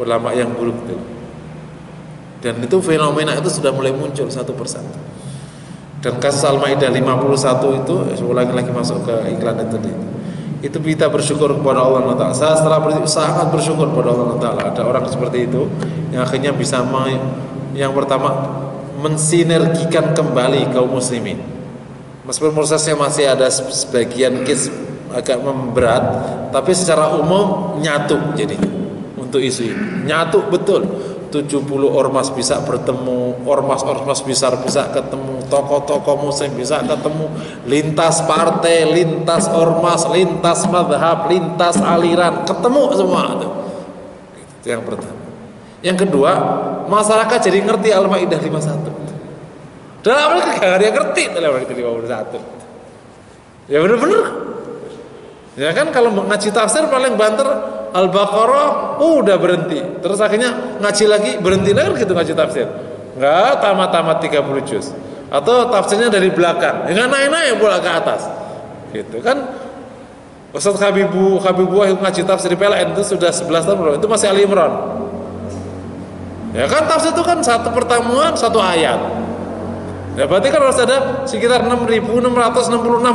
ulama yang buruk itu. Dan itu fenomena itu sudah mulai muncul satu persatu. Dan kasus Al-Maidah 51 itu, ulangi lagi masuk ke iklan itu. Itu kita bersyukur kepada Allah Taala. Saya setelah sangat bersyukur kepada Allah Taala ada orang seperti itu yang akhirnya bisa yang pertama mensinergikan kembali kaum muslimin. Meskipun prosesnya masih ada sebagian case agak memberat, tapi secara umum nyatu jadi untuk isu ini. Nyatu betul. 70 ormas bisa bertemu, ormas-ormas besar bisa ketemu, tokoh-tokoh muslim bisa ketemu, lintas partai, lintas ormas, lintas madhab, lintas aliran, ketemu semua itu. Itu yang pertama. Yang kedua, masyarakat jadi ngerti Al-Maidah 51. Dalam mereka gak ada yang ngerti Al-Maidah 51. Ya benar-benar. Ya kan kalau ngaji tafsir paling banter Al-Baqarah udah berhenti. Terus akhirnya ngaji lagi berhenti lagi gitu ngaji tafsir. Enggak tamat-tamat 30 juz. Atau tafsirnya dari belakang. Enggak naik-naik bola ke atas. Gitu kan. Ustaz Habibullah ngaji tafsir di PLN itu sudah 11 tahun belum. Itu masih Ali Imran. Ya kan tafsir itu kan satu pertemuan satu ayat. Ya berarti kan harus ada sekitar 6.666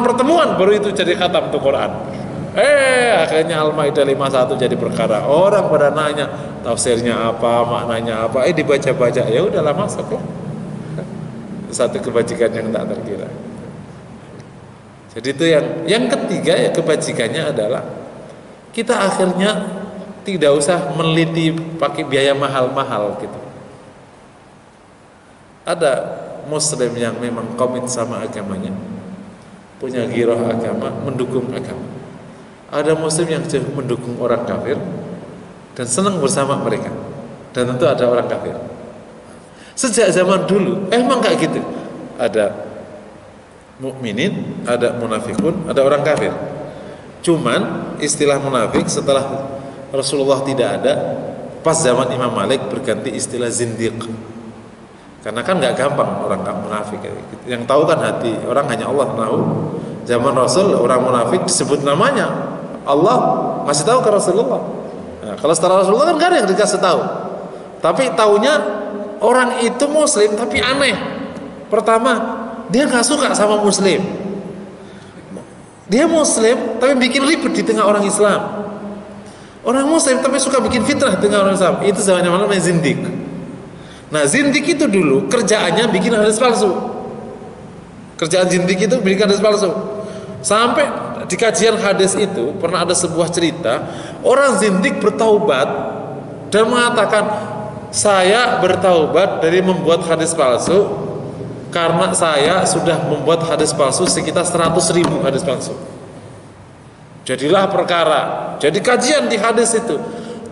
pertemuan baru itu jadi khatam tuh Quran. Akhirnya Al-Maidah 51 jadi perkara. Orang pada nanya tafsirnya apa, maknanya apa, dibaca-baca, ya udahlah masuk lah. Satu kebajikan yang tak terkira. Jadi itu yang ketiga ya kebajikannya adalah kita akhirnya tidak usah meneliti pakai biaya mahal-mahal gitu. Ada muslim yang memang komit sama agamanya, punya giroh agama, mendukung agama. Ada muslim yang mendukung orang kafir dan senang bersama mereka. Dan tentu ada orang kafir. Sejak zaman dulu emang kayak gitu. Ada mukminin, ada munafikun, ada orang kafir. Cuman istilah munafik setelah Rasulullah tidak ada, pas zaman Imam Malik berganti istilah zindiq. Karena kan nggak gampang orang munafik. Yang tahu kan hati orang hanya Allah tahu. Zaman Rasul orang munafik disebut namanya. Allah masih tahu ke Rasulullah. Nah, kalau setelah Rasulullah kan gak ada yang dikasih tahu. Tapi taunya orang itu muslim tapi aneh. Pertama, dia gak suka sama muslim. Dia muslim tapi bikin ribut di tengah orang Islam. Orang muslim tapi suka bikin fitnah di tengah orang Islam. Itu namanya zindik. Nah, zindik itu dulu kerjaannya bikin hadis palsu. Kerjaan zindik itu bikin hadis palsu. Sampai di kajian hadis itu pernah ada sebuah cerita orang zindik bertaubat dan mengatakan saya bertaubat dari membuat hadis palsu karena saya sudah membuat hadis palsu sekitar 100.000 hadis palsu. Jadilah perkara. Jadi kajian di hadis itu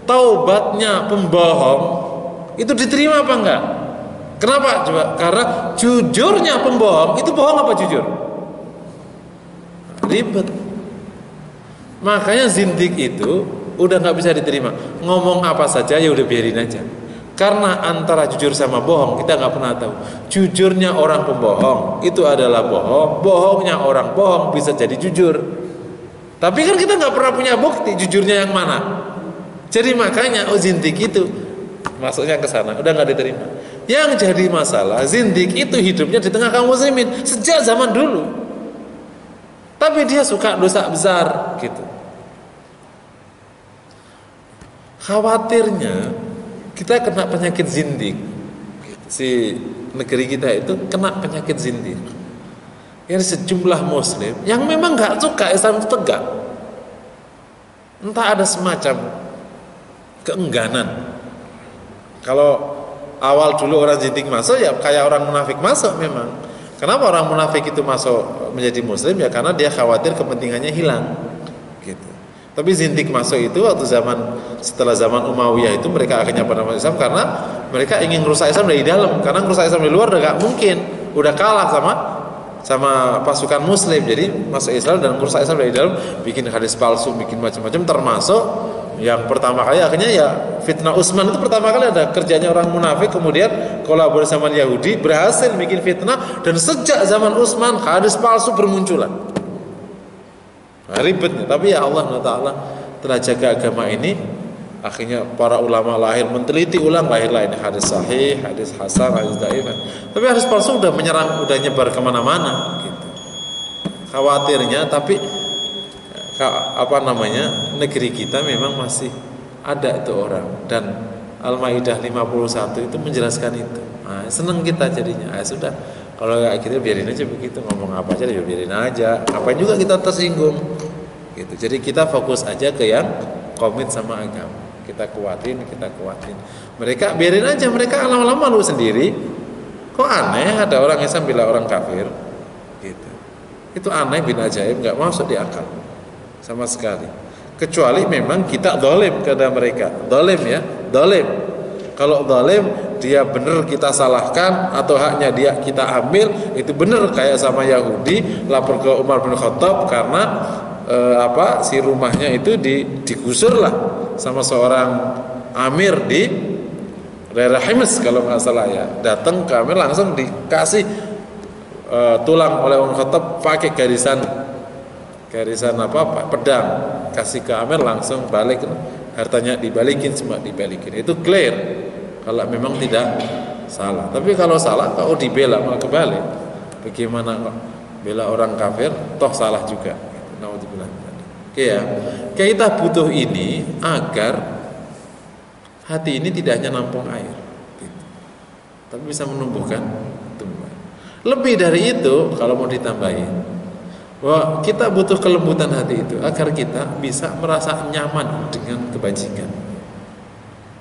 taubatnya pembohong itu diterima apa enggak? Kenapa? Coba karena jujurnya pembohong itu bohong apa jujur? Ribet. Makanya zindik itu udah nggak bisa diterima. Ngomong apa saja ya udah biarin aja. Karena antara jujur sama bohong kita nggak pernah tahu. Jujurnya orang pembohong itu adalah bohong. Bohongnya orang bohong bisa jadi jujur. Tapi kan kita nggak pernah punya bukti jujurnya yang mana. Jadi makanya zindik itu masuknya ke sana udah nggak diterima. Yang jadi masalah zindik itu hidupnya di tengah kaum muslimin sejak zaman dulu. Tapi dia suka dosa besar gitu. Khawatirnya kita kena penyakit zindik. Si negeri kita itu kena penyakit zindik. Ini sejumlah muslim yang memang nggak suka Islam itu tegak. Entah ada semacam keengganan. Kalau awal dulu orang zindik masuk, ya kayak orang munafik masuk memang. Kenapa orang munafik itu masuk menjadi muslim? Ya karena dia khawatir kepentingannya hilang gitu. Tapi zindik masuk itu waktu setelah zaman Umayyah itu mereka akhirnya pada masuk Islam karena mereka ingin merusak Islam dari dalam. Karena merusak Islam dari luar udah gak mungkin, udah kalah sama pasukan muslim. Jadi masuk Islam dan merusak Islam dari dalam, bikin hadis palsu, bikin macam-macam, termasuk yang pertama kali akhirnya ya fitnah Utsman itu pertama kali ada kerjanya orang munafik, kemudian kolaborasi sama Yahudi berhasil bikin fitnah, dan sejak zaman Utsman hadis palsu bermunculan. Nah, ribetnya, tapi ya Allah Taala telah jaga agama ini. Akhirnya para ulama lahir meneliti ulang, lahirlah ini hadis sahih, hadis hasan, hadis dhaif. Tapi hadis palsu udah menyerang, udah nyebar kemana-mana gitu. Khawatirnya, tapi negeri kita memang masih ada itu orang, dan Al-Maidah 51 itu menjelaskan itu. Nah, seneng kita jadinya. Sudah, kalau kayak gitu biarin aja begitu, ngomong apa aja ya biarin aja. Ngapain juga kita tersinggung gitu. Jadi kita fokus aja ke yang komit sama agama. Kita kuatin. Mereka biarin aja, mereka lama-lama malu sendiri. Kok aneh ada orang Islam bila orang kafir gitu. Itu aneh bin ajaib, nggak masuk di akal sama sekali. Kecuali memang kita dolim kepada mereka. Dolim ya, dolim. Kalau dolim dia benar kita salahkan, atau haknya dia kita ambil, itu benar. Kayak sama Yahudi lapor ke Umar bin Khattab karena si rumahnya itu digusur lah sama seorang amir di daerah Hims kalau nggak salah ya. Datang ke amir langsung dikasih tulang oleh Umar Khattab pakai garisan pedang, kasih ke amir, langsung balik, hartanya dibalikin, semua dibalikin. Itu clear kalau memang tidak salah. Tapi kalau salah kau dibela malah kebalik. Bagaimana kok bela orang kafir toh salah juga. Naudzubillah. Oke ya. Kita butuh ini agar hati ini tidak hanya nampung air gitu, tapi bisa menumbuhkan tumbuhan. Lebih dari itu kalau mau ditambahin, bahwa kita butuh kelembutan hati itu agar kita bisa merasa nyaman dengan kebajikan.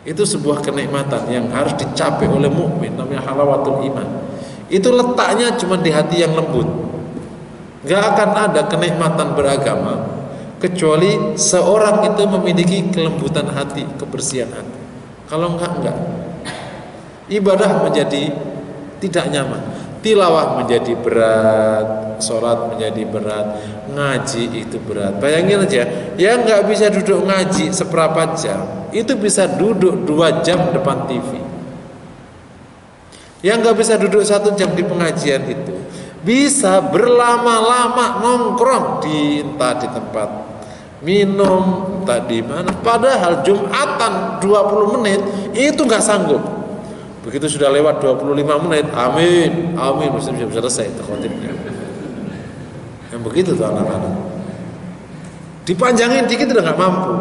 Itu sebuah kenikmatan yang harus dicapai oleh mukmin, namanya halawatul iman. Itu letaknya cuma di hati yang lembut. Gak akan ada kenikmatan beragama kecuali seorang itu memiliki kelembutan hati, kebersihan hati. Kalau enggak. Ibadah menjadi tidak nyaman, tilawah menjadi berat, sholat menjadi berat, ngaji itu berat. Bayangin aja, yang nggak bisa duduk ngaji seperempat jam, itu bisa duduk 2 jam depan TV. Yang nggak bisa duduk 1 jam di pengajian itu bisa berlama-lama nongkrong entah di tempat minum, entah di mana. Padahal Jumatan 20 menit itu nggak sanggup. Begitu sudah lewat 25 menit, amin, mesti selesai itu khotibnya. Yang begitu tuh anak-anak. Dipanjangin dikit udah nggak mampu.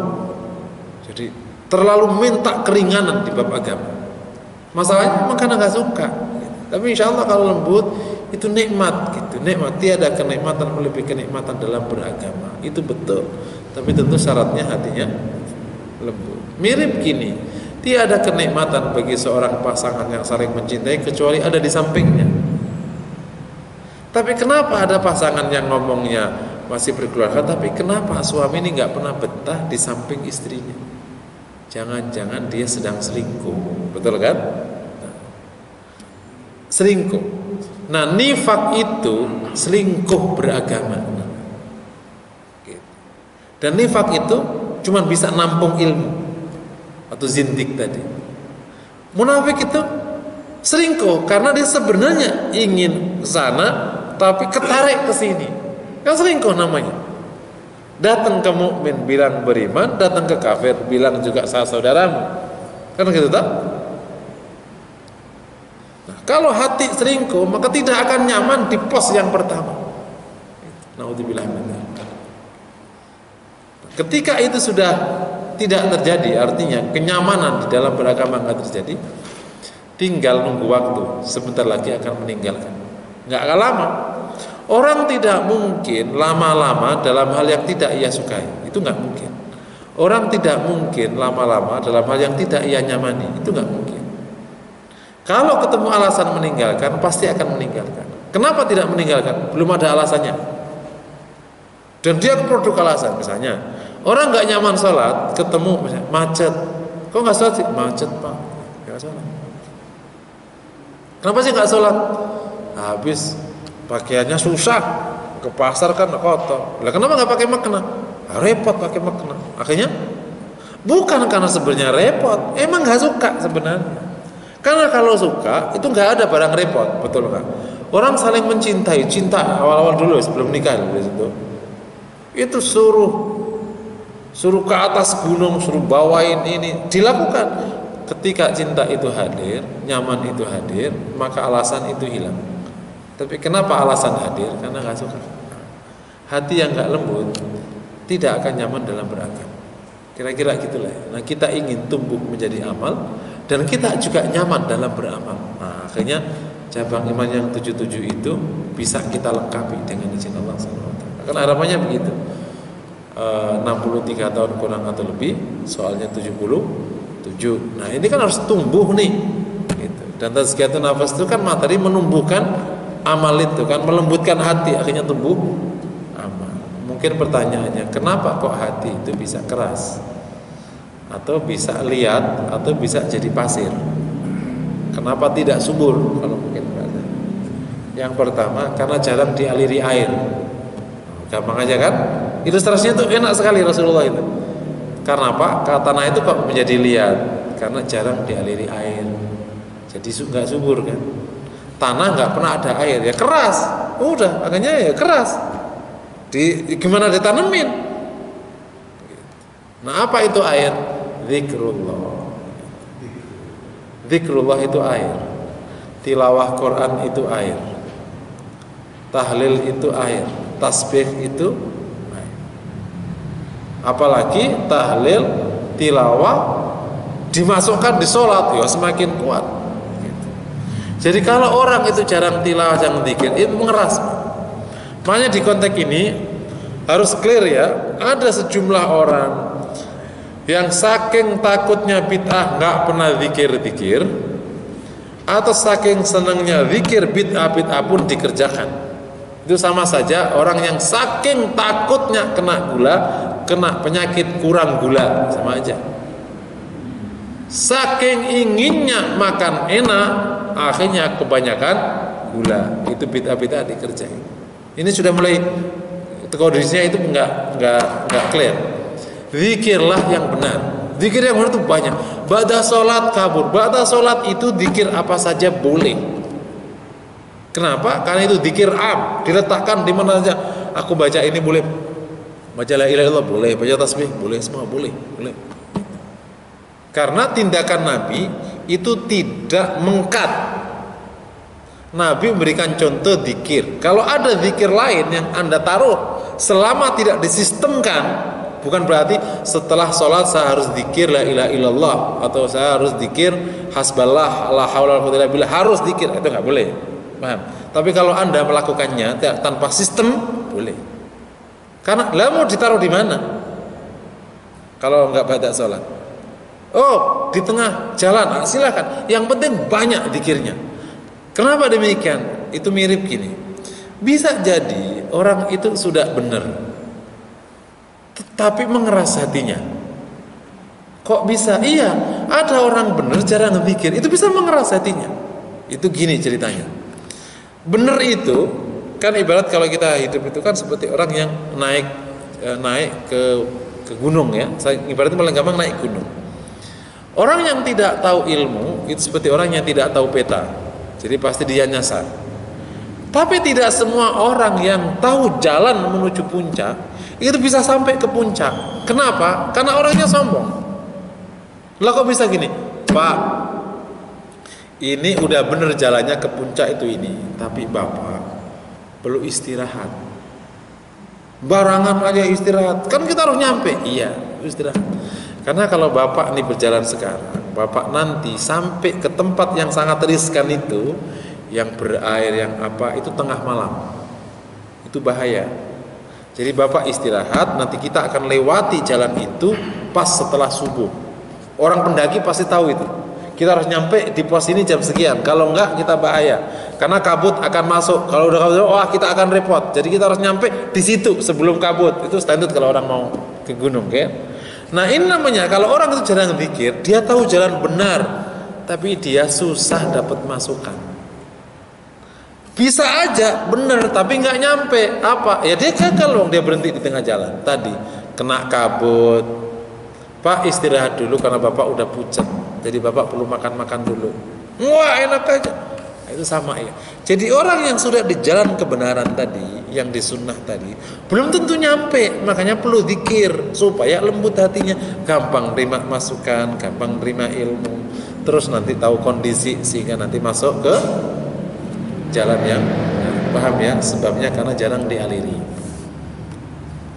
Jadi terlalu minta keringanan di bab agama. Masalahnya memang karena nggak suka. Tapi insya Allah kalau lembut itu nikmat gitu. Nikmat, tiada kenikmatan melebihi kenikmatan dalam beragama. Itu betul. Tapi tentu syaratnya hatinya lembut. Mirip gini, tiada kenikmatan bagi seorang pasangan yang saling mencintai kecuali ada di sampingnya. Tapi kenapa ada pasangan yang ngomongnya masih berkeluarga, tapi kenapa suami ini nggak pernah betah di samping istrinya? Jangan-jangan dia sedang selingkuh, betul kan? Selingkuh. Nah, nifak itu selingkuh beragama. Dan nifak itu cuma bisa nampung ilmu atau zindik tadi. Munafik itu selingkuh karena dia sebenarnya ingin ke sana tapi ketarik ke sini. Kan selingkuh namanya. Datang ke mukmin bilang beriman, datang ke kafir bilang juga saudaramu. Kan gitu tak? Nah, kalau hati selingkuh maka tidak akan nyaman di pos yang pertama. Naudzubillah min dzalik. Ketika itu sudah tidak terjadi, artinya kenyamanan di dalam beragama nggak terjadi, tinggal nunggu waktu, sebentar lagi akan meninggalkan. Nggak akan lama. Orang tidak mungkin lama-lama dalam hal yang tidak ia sukai. Itu nggak mungkin. Orang tidak mungkin lama-lama dalam hal yang tidak ia nyamani. Itu nggak mungkin. Kalau ketemu alasan meninggalkan, pasti akan meninggalkan. Kenapa tidak meninggalkan? Belum ada alasannya. Dan dia produk alasan. Misalnya, orang nggak nyaman sholat, ketemu misalnya, macet. Kok nggak sholat sih? Macet pak, nggak sholat. Kenapa sih nggak sholat? Habis pakaiannya susah, ke pasar kan kotor. Lah kenapa nggak pakai makna? Repot pakai makna. Akhirnya bukan karena sebenarnya repot, emang nggak suka sebenarnya. Karena kalau suka itu nggak ada barang repot, betul nggak? Orang saling mencintai, cinta awal-awal dulu sebelum nikah dari situ. Itu suruh ke atas gunung, suruh bawain ini, dilakukan. Ketika cinta itu hadir, nyaman itu hadir, maka alasan itu hilang. Tapi kenapa alasan hadir? Karena nggak suka. Hati yang nggak lembut tidak akan nyaman dalam beragam. Kira-kira gitulah. Nah, kita ingin tumbuh menjadi amal dan kita juga nyaman dalam beramal. Nah, akhirnya cabang iman yang 77 itu bisa kita lengkapi dengan izin Allah SWT. Karena harapannya begitu. 63 tahun kurang atau lebih, soalnya 77. Nah, ini kan harus tumbuh nih. Gitu. Dan tazkiyatun nafas itu kan materi menumbuhkan amal itu kan, melembutkan hati, akhirnya tumbuh amal. Mungkin pertanyaannya, kenapa kok hati itu bisa keras? Atau bisa liat, atau bisa jadi pasir? Kenapa tidak subur? Kalau mungkin berarti. Yang pertama, karena jarang dialiri air. Gampang aja kan? Ilustrasinya tuh enak sekali Rasulullah itu. Karena apa? Tanah itu kok menjadi liat? Karena jarang dialiri air. Jadi nggak subur kan? Tanah nggak pernah ada air, ya keras. Udah, akhirnya ya keras. Gimana ditanemin? Nah, apa itu air? Zikrullah. Zikrullah itu air. Tilawah Quran itu air. Tahlil itu air. Tasbih itu air. Apalagi tahlil, tilawah dimasukkan di sholat, ya semakin kuat. Jadi kalau orang itu jarang tilawah, jarang zikir, itu mengeras. Makanya di konteks ini harus clear ya. Ada sejumlah orang yang saking takutnya bid'ah nggak pernah zikir, atau saking senangnya zikir bid'ah pun dikerjakan. Itu sama saja orang yang saking takutnya kena gula, kena penyakit kurang gula, sama aja. Saking inginnya makan enak, akhirnya kebanyakan gula. Itu bid'ah dikerjain. Ini sudah mulai kondisinya itu enggak clear. Zikirlah yang benar. Zikir yang benar itu banyak. Ba'da sholat kabur. Ba'da sholat itu zikir apa saja boleh. Kenapa? Karena itu zikir am, diletakkan di mana saja. Aku baca ini boleh. Baca la ilaha illallah boleh, baca tasbih boleh, semua boleh. Karena tindakan Nabi itu tidak mengkat. Nabi memberikan contoh zikir. Kalau ada zikir lain yang Anda taruh selama tidak disistemkan, bukan berarti setelah sholat saya harus zikir la ilaha illallah, atau saya harus zikir hasballah la haula wala quwwata illa billah, harus zikir, itu nggak boleh. Paham? Tapi kalau Anda melakukannya tanpa sistem, boleh. Karena lah mau ditaruh di mana? Kalau nggak pada sholat, oh di tengah jalan, silakan. Yang penting banyak zikirnya. Kenapa demikian? Itu mirip gini. Bisa jadi orang itu sudah benar, tetapi mengeras hatinya. Kok bisa? Iya, ada orang benar jarang zikir, itu bisa mengeras hatinya. Itu gini ceritanya. Benar itu kan ibarat kalau kita hidup itu kan seperti orang yang naik ke gunung ya. Ibaratnya paling gampang naik gunung. Orang yang tidak tahu ilmu itu seperti orang yang tidak tahu peta. Jadi pasti dia nyasar. Tapi tidak semua orang yang tahu jalan menuju puncak itu bisa sampai ke puncak. Kenapa? Karena orangnya sombong. Lah kok bisa gini? Pak, ini udah bener jalannya ke puncak itu ini, tapi Bapak perlu istirahat. Barangan aja istirahat, kan kita harus nyampe. Iya, istirahat. Karena kalau Bapak nih berjalan sekarang, Bapak nanti sampai ke tempat yang sangat riskan itu, yang berair, yang apa, itu tengah malam. Itu bahaya. Jadi Bapak istirahat, nanti kita akan lewati jalan itu pas setelah subuh. Orang pendaki pasti tahu itu. Kita harus nyampe di pos ini jam sekian. Kalau enggak kita bahaya. Karena kabut akan masuk. Kalau udah kabut, wah kita akan repot. Jadi kita harus nyampe di situ sebelum kabut. Itu standar kalau orang mau ke gunung, kan? Nah ini namanya kalau orang itu jarang zikir, dia tahu jalan benar, tapi dia susah dapat masukan. Bisa aja benar tapi nggak nyampe. Apa? Ya dia gagal dong, dia berhenti di tengah jalan. Tadi kena kabut. Pak istirahat dulu karena Bapak udah pucat. Jadi Bapak perlu makan dulu. Wah enak aja. Itu sama ya. Jadi orang yang sudah di jalan kebenaran tadi, yang di sunnah tadi, belum tentu nyampe. Makanya perlu zikir supaya lembut hatinya, gampang terima masukan, gampang terima ilmu. Terus nanti tahu kondisi sehingga nanti masuk ke jalan yang paham ya, sebabnya karena jarang dialiri.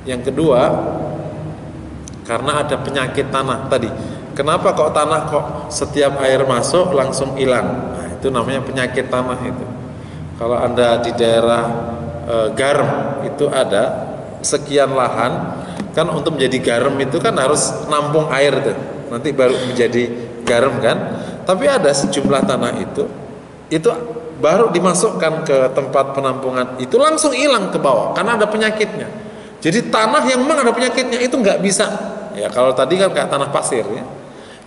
Yang kedua, karena ada penyakit tanah tadi. Kenapa kok tanah kok setiap air masuk langsung hilang? Nah, itu namanya penyakit tanah itu. Kalau Anda di daerah garam itu ada sekian lahan, kan untuk menjadi garam itu kan harus nampung air tuh. Nanti baru menjadi garam kan. Tapi ada sejumlah tanah itu baru dimasukkan ke tempat penampungan itu langsung hilang ke bawah karena ada penyakitnya. Jadi tanah yang memang ada penyakitnya itu nggak bisa. Ya kalau tadi kan kayak tanah pasir ya.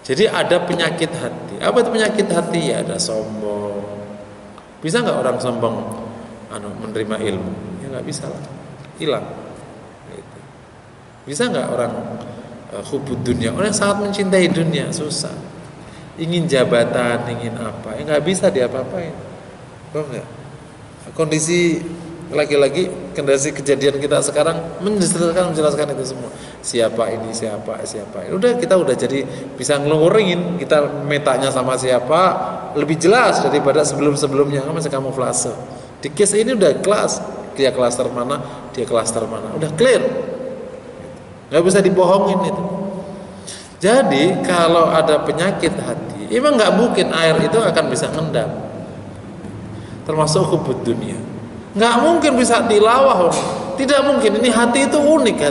Jadi ada penyakit hati. Apa itu penyakit hati? Ya ada sombong. Bisa nggak orang sombong menerima ilmu? Ya nggak bisa lah. Hilang. Gitu. Bisa nggak orang hubud dunia? Orang yang sangat mencintai dunia susah. Ingin jabatan, ingin apa? Ya nggak bisa diapa-apain. Kondisi lagi-lagi kondisi kejadian kita sekarang menjelaskan itu semua. Siapa ini, siapa ini. Udah kita udah jadi bisa ngeluringin kita metanya sama siapa lebih jelas daripada sebelum-sebelumnya kan masih kamuflase. Di case ini udah kelas, dia klaster mana, dia klaster mana. Udah clear. Nggak bisa dibohongin itu. Jadi kalau ada penyakit hati, emang nggak mungkin air itu akan bisa ngendap. Termasuk hubud dunia, nggak mungkin bisa tilawah, tidak mungkin. Ini hati itu unik,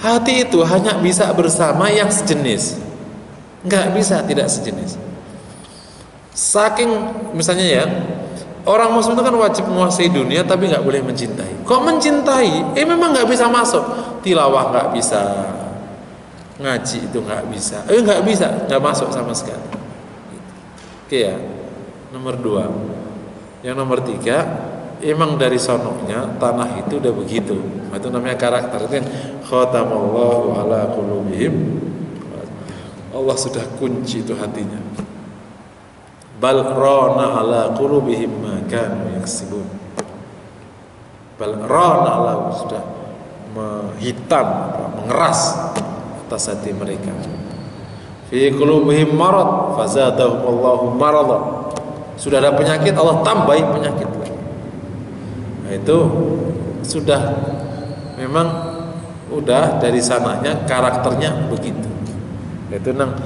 hati itu hanya bisa bersama yang sejenis, nggak bisa tidak sejenis. Saking misalnya ya, orang muslim itu kan wajib menguasai dunia tapi nggak boleh mencintai. Kok mencintai? Memang nggak bisa masuk. Tilawah nggak bisa, ngaji itu nggak bisa, nggak masuk sama sekali. Oke ya, nomor 2. Yang nomor 3, emang dari sononya tanah itu udah begitu. Itu namanya karakter. Itu yang khatamallahu ala qulubihim. Allah sudah kunci itu hatinya. Bal rana ala qulubihim ma kanu yaksibun. Bal rana ala sudah menghitam, mengeras atas hati mereka. Fi qulubihim marad fazadahum Allahu maradan. Sudah ada penyakit, Allah tambahi penyakit lagi. Nah, itu sudah memang udah dari sananya karakternya begitu. Itu nang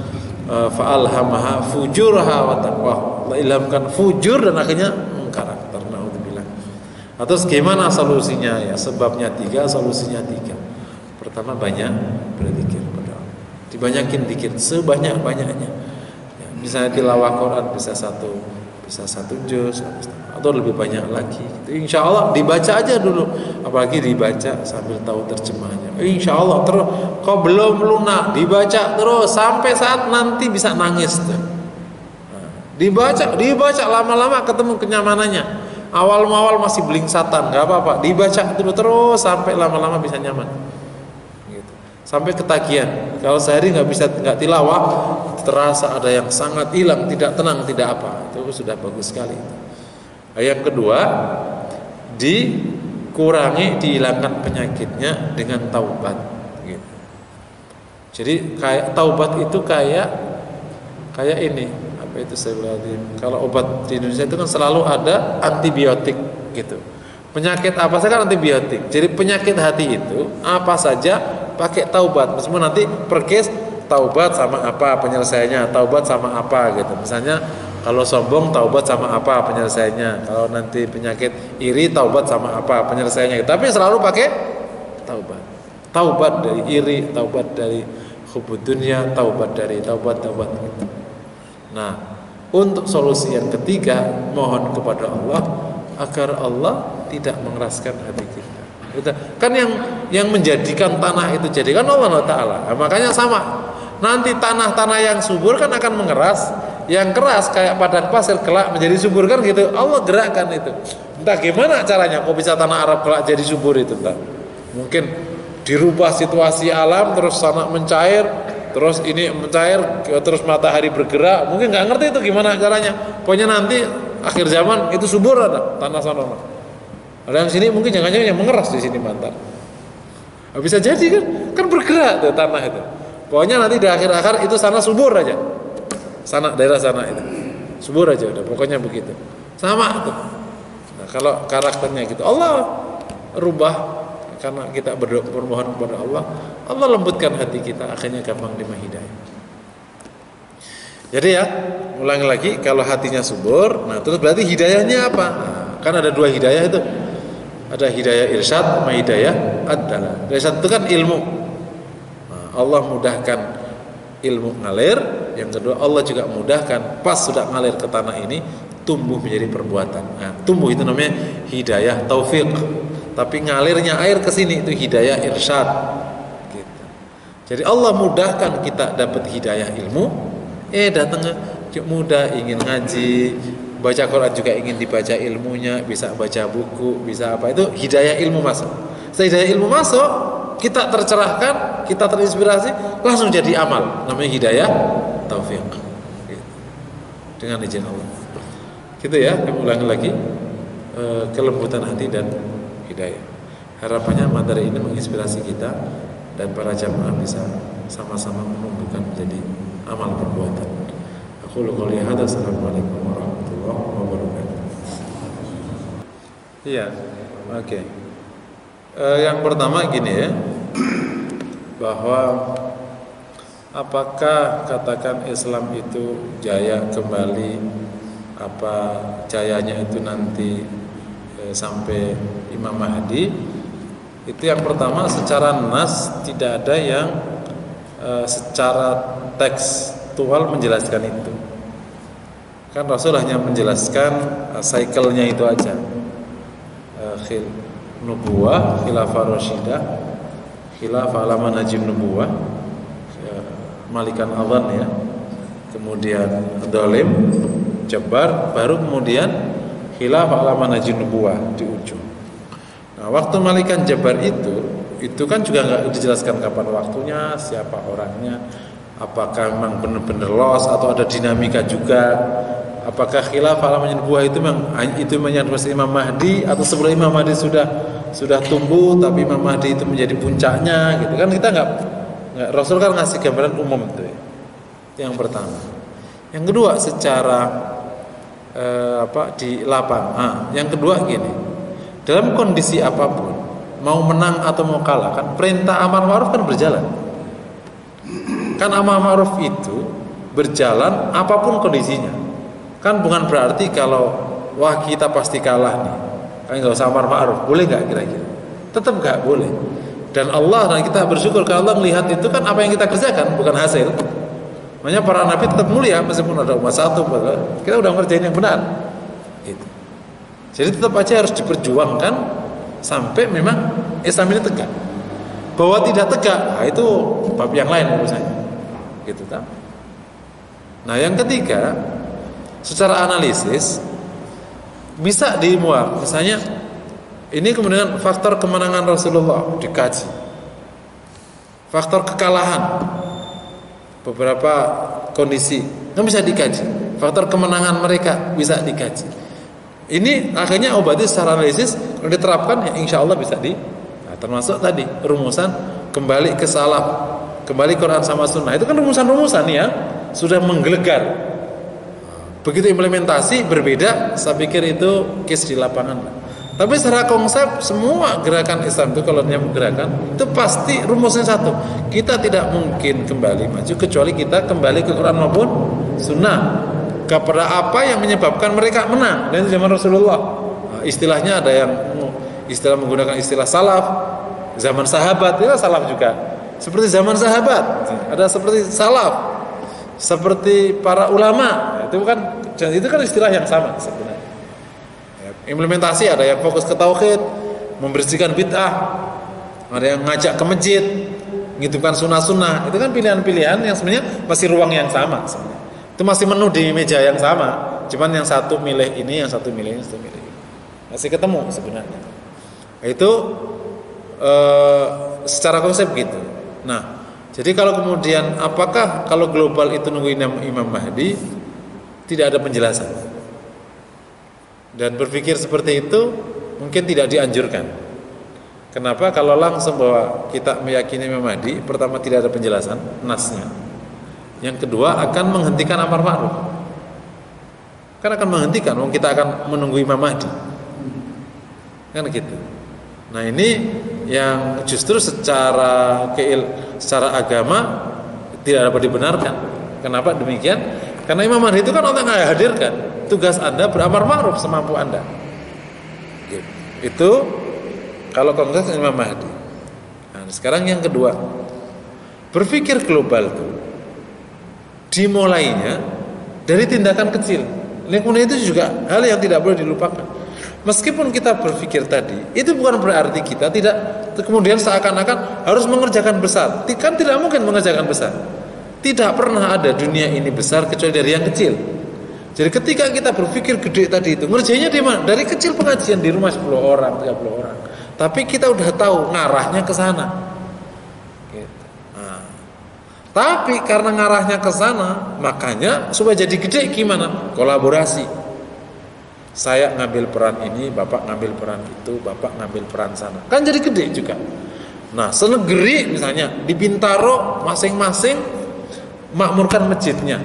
fa'alhamaha fujurha wa taqwa. Allah ilhamkan fujur dan akhirnya karakter. Naudzubillah. Terus gimana solusinya ya? Sebabnya 3, solusinya 3. Pertama banyak berzikir kepada Allah. Dibanyakin zikir sebanyak-banyaknya. Ya, misalnya tilawah Quran bisa 1 juz atau lebih banyak lagi. Insya Allah dibaca aja dulu, apalagi dibaca sambil tahu terjemahnya. Insya Allah terus kok belum lunak dibaca terus sampai saat nanti bisa nangis tuh. Nah, dibaca lama-lama ketemu kenyamanannya. Awal masih belingsatan, nggak apa-apa. Dibaca dulu terus sampai lama-lama bisa nyaman. Gitu. Sampai ketagihan. Kalau sehari nggak tilawah, terasa ada yang sangat hilang, tidak tenang, tidak apa. Itu sudah bagus sekali. Yang kedua, dihilangkan penyakitnya dengan taubat. Gitu. Jadi kayak taubat itu kayak ini, apa itu saya bilang, kalau obat di Indonesia itu kan selalu ada antibiotik gitu. Penyakit apa saja kan antibiotik. Jadi penyakit hati itu apa saja pakai taubat. Meskipun nanti per case taubat sama apa penyelesaiannya, taubat sama apa gitu. Misalnya Kalau sombong taubat sama apa penyelesaiannya? Kalau nanti penyakit iri taubat sama apa penyelesaiannya? Tapi selalu pakai taubat. Taubat dari iri, taubat dari hubud dunia, taubat dari taubat. Nah, untuk solusi yang ketiga, mohon kepada Allah agar Allah tidak mengeraskan hati kita. Kan yang menjadikan tanah itu jadikan Allah Ta'ala. Nah, makanya sama. Nanti tanah-tanah yang subur kan akan mengeras. Yang keras kayak padang pasir kelak menjadi subur kan gitu. Allah gerakkan itu. Entah gimana caranya kok bisa tanah Arab kelak jadi subur itu, entah. Mungkin dirubah situasi alam terus sana mencair, terus ini mencair, terus matahari bergerak. Mungkin nggak ngerti itu gimana caranya. Pokoknya nanti akhir zaman itu subur ada tanah sana. Ada yang sini mungkin jangan-jangan yang mengeras di sini mantar. Bisa jadi kan bergerak tuh tanah itu. Pokoknya nanti di akhir-akhir itu sana subur aja. Sana daerah sana itu subur aja udah, pokoknya begitu sama tuh. Nah, kalau karakternya gitu Allah rubah karena kita bermohon kepada Allah, Allah lembutkan hati kita, akhirnya gampang terima hidayah. Jadi ya ulangi lagi, kalau hatinya subur, nah terus berarti hidayahnya apa? Nah, kan ada dua hidayah itu, ada hidayah irsyad sama hidayah ad-dalalah. Irsyad itu kan ilmu. Nah, Allah mudahkan ilmu ngalir. Yang kedua, Allah juga mudahkan pas sudah ngalir ke tanah ini tumbuh menjadi perbuatan. Nah, tumbuh itu namanya hidayah taufik. Tapi ngalirnya air ke sini itu hidayah irsyad. Gitu. Jadi Allah mudahkan kita dapat hidayah ilmu. Datangnya mudah ingin ngaji, baca Quran juga ingin dibaca ilmunya, bisa baca buku, bisa apa itu hidayah ilmu masuk. Setelah hidayah ilmu masuk, kita tercerahkan, kita terinspirasi, langsung jadi amal. Namanya hidayah taufik. Gitu. Dengan izin Allah. Gitu ya, kami ulangi lagi kelembutan hati dan hidayah. Harapannya materi ini menginspirasi kita dan para jamaah bisa sama-sama menumbuhkan menjadi amal perbuatan. Aku qouli hadza. Assalamualaikum warahmatullahi wabarakatuh. Iya, oke. Yang pertama gini ya, bahwa apakah katakan Islam itu jaya kembali, apa jayanya itu nanti sampai Imam Mahdi? Itu yang pertama, secara nas tidak ada yang secara tekstual menjelaskan itu. Kan Rasul hanya menjelaskan cycle-nya itu aja. Nubuwah, khilafah rasyidah, khilafah ala manhajin nubuwah, malikan adhan ya, kemudian dolim, jabar, baru kemudian khilafah ala manhajin nubuwah di ujung. Nah, waktu malikan jabar itu kan juga nggak dijelaskan kapan waktunya, siapa orangnya, apakah memang benar-benar los atau ada dinamika juga. Apakah khilafah ala manhajin nubuwah itu memang yang Imam Mahdi atau sebelum Imam Mahdi sudah tumbuh tapi Imam Mahdi itu menjadi puncaknya gitu kan, kita nggak Rasul kan ngasih gambaran umum itu ya. Yang pertama. Yang kedua secara di lapangan. Yang kedua gini, dalam kondisi apapun, mau menang atau mau kalah kan perintah amar ma'ruf kan berjalan. Kan amar ma'ruf itu berjalan apapun kondisinya. Kan bukan berarti kalau wah kita pasti kalah nih, kan nggak usah amar ma'ruf, boleh nggak kira-kira? Tetap nggak boleh. Dan Allah, dan kita bersyukur kalau Allah melihat itu kan apa yang kita kerjakan, bukan hasil. Makanya para nabi tetap mulia meskipun ada umat satu, kita udah ngerjain yang benar. Itu. Jadi tetap aja harus diperjuangkan sampai memang Islam ini tegak. Bahwa tidak tegak, nah itu bab yang lain urusannya. Gitu kan. Nah yang ketiga, secara analisis bisa dimuat, misalnya ini kemudian faktor kemenangan Rasulullah dikaji, faktor kekalahan beberapa kondisi kan bisa dikaji, faktor kemenangan mereka bisa dikaji. Ini akhirnya obatnya secara analisis kalau diterapkan ya insya Allah bisa termasuk tadi rumusan kembali ke salaf, kembali Quran sama Sunnah, itu kan rumusan-rumusan ya sudah menggelegar. Begitu implementasi berbeda, saya pikir itu case di lapangan. Tapi secara konsep semua gerakan Islam itu kalau nyambung gerakan itu pasti rumusnya satu. Kita tidak mungkin kembali maju kecuali kita kembali ke Quran maupun Sunnah. kepada apa yang menyebabkan mereka menang. Dan zaman Rasulullah, istilahnya ada yang menggunakan istilah salaf, zaman sahabat itu salaf juga. Seperti zaman sahabat, ada seperti salaf, seperti para ulama. Itu kan istilah yang sama sebenarnya. Implementasi ada yang fokus ke tauhid, membersihkan bid'ah, ada yang ngajak ke masjid, menghidupkan sunnah-sunnah. Itu kan pilihan-pilihan yang sebenarnya masih ruang yang sama sebenarnya. Itu masih menu di meja yang sama, cuman yang satu milih ini, yang satu milih ini, yang satu milih ini. Masih ketemu sebenarnya. Itu secara konsep gitu. Nah, jadi kalau kemudian apakah kalau global itu nunggu Imam Mahdi, tidak ada penjelasan. Dan berpikir seperti itu mungkin tidak dianjurkan. Kenapa? Kalau langsung bahwa kita meyakini Imam Mahdi, pertama tidak ada penjelasan nasnya. Yang kedua akan menghentikan amar ma'ruf. Kan akan menghentikan, kita akan menunggu Imam Mahdi. Kan gitu. Nah, ini yang justru secara agama tidak dapat dibenarkan. Kenapa demikian? Karena Imam Mahdi itu kan orang yang hadirkan. Tugas Anda beramar ma'ruf semampu Anda. Itu kalau konteks Imam Mahdi. Nah, sekarang yang kedua, berpikir global itu dimulainya dari tindakan kecil. Lingkungan itu juga hal yang tidak boleh dilupakan. Meskipun kita berpikir tadi, itu bukan berarti kita tidak kemudian seakan-akan harus mengerjakan besar. Kan tidak mungkin mengerjakan besar. Tidak pernah ada dunia ini besar kecuali dari yang kecil. Jadi ketika kita berpikir gede tadi itu, ngerjainnya di mana? Dari kecil pengajian di rumah 10 orang, 30 orang. Tapi kita udah tahu ngarahnya ke sana. Gitu. Nah, tapi karena ngarahnya ke sana, makanya supaya jadi gede gimana? Kolaborasi. Saya ngambil peran ini, Bapak ngambil peran itu, Bapak ngambil peran sana. Kan jadi gede juga. Nah, senegeri misalnya di Bintaro masing-masing makmurkan masjidnya.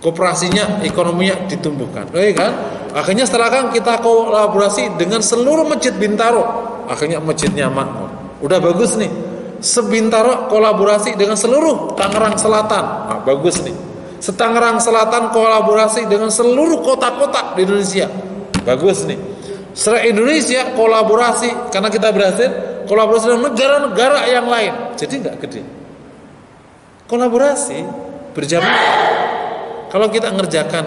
Koperasinya, ekonominya ditumbuhkan. Kan? Akhirnya setelah kan kita kolaborasi dengan seluruh masjid Bintaro, akhirnya masjidnya makmur. Udah bagus nih. Sebintaro kolaborasi dengan seluruh Tangerang Selatan. Nah, bagus nih. Setangerang Selatan kolaborasi dengan seluruh kota-kota di Indonesia. Bagus nih. Se-Indonesia kolaborasi karena kita berhasil kolaborasi dengan negara-negara yang lain. Jadi enggak gede. Kolaborasi berjamaah. Kalau kita ngerjakan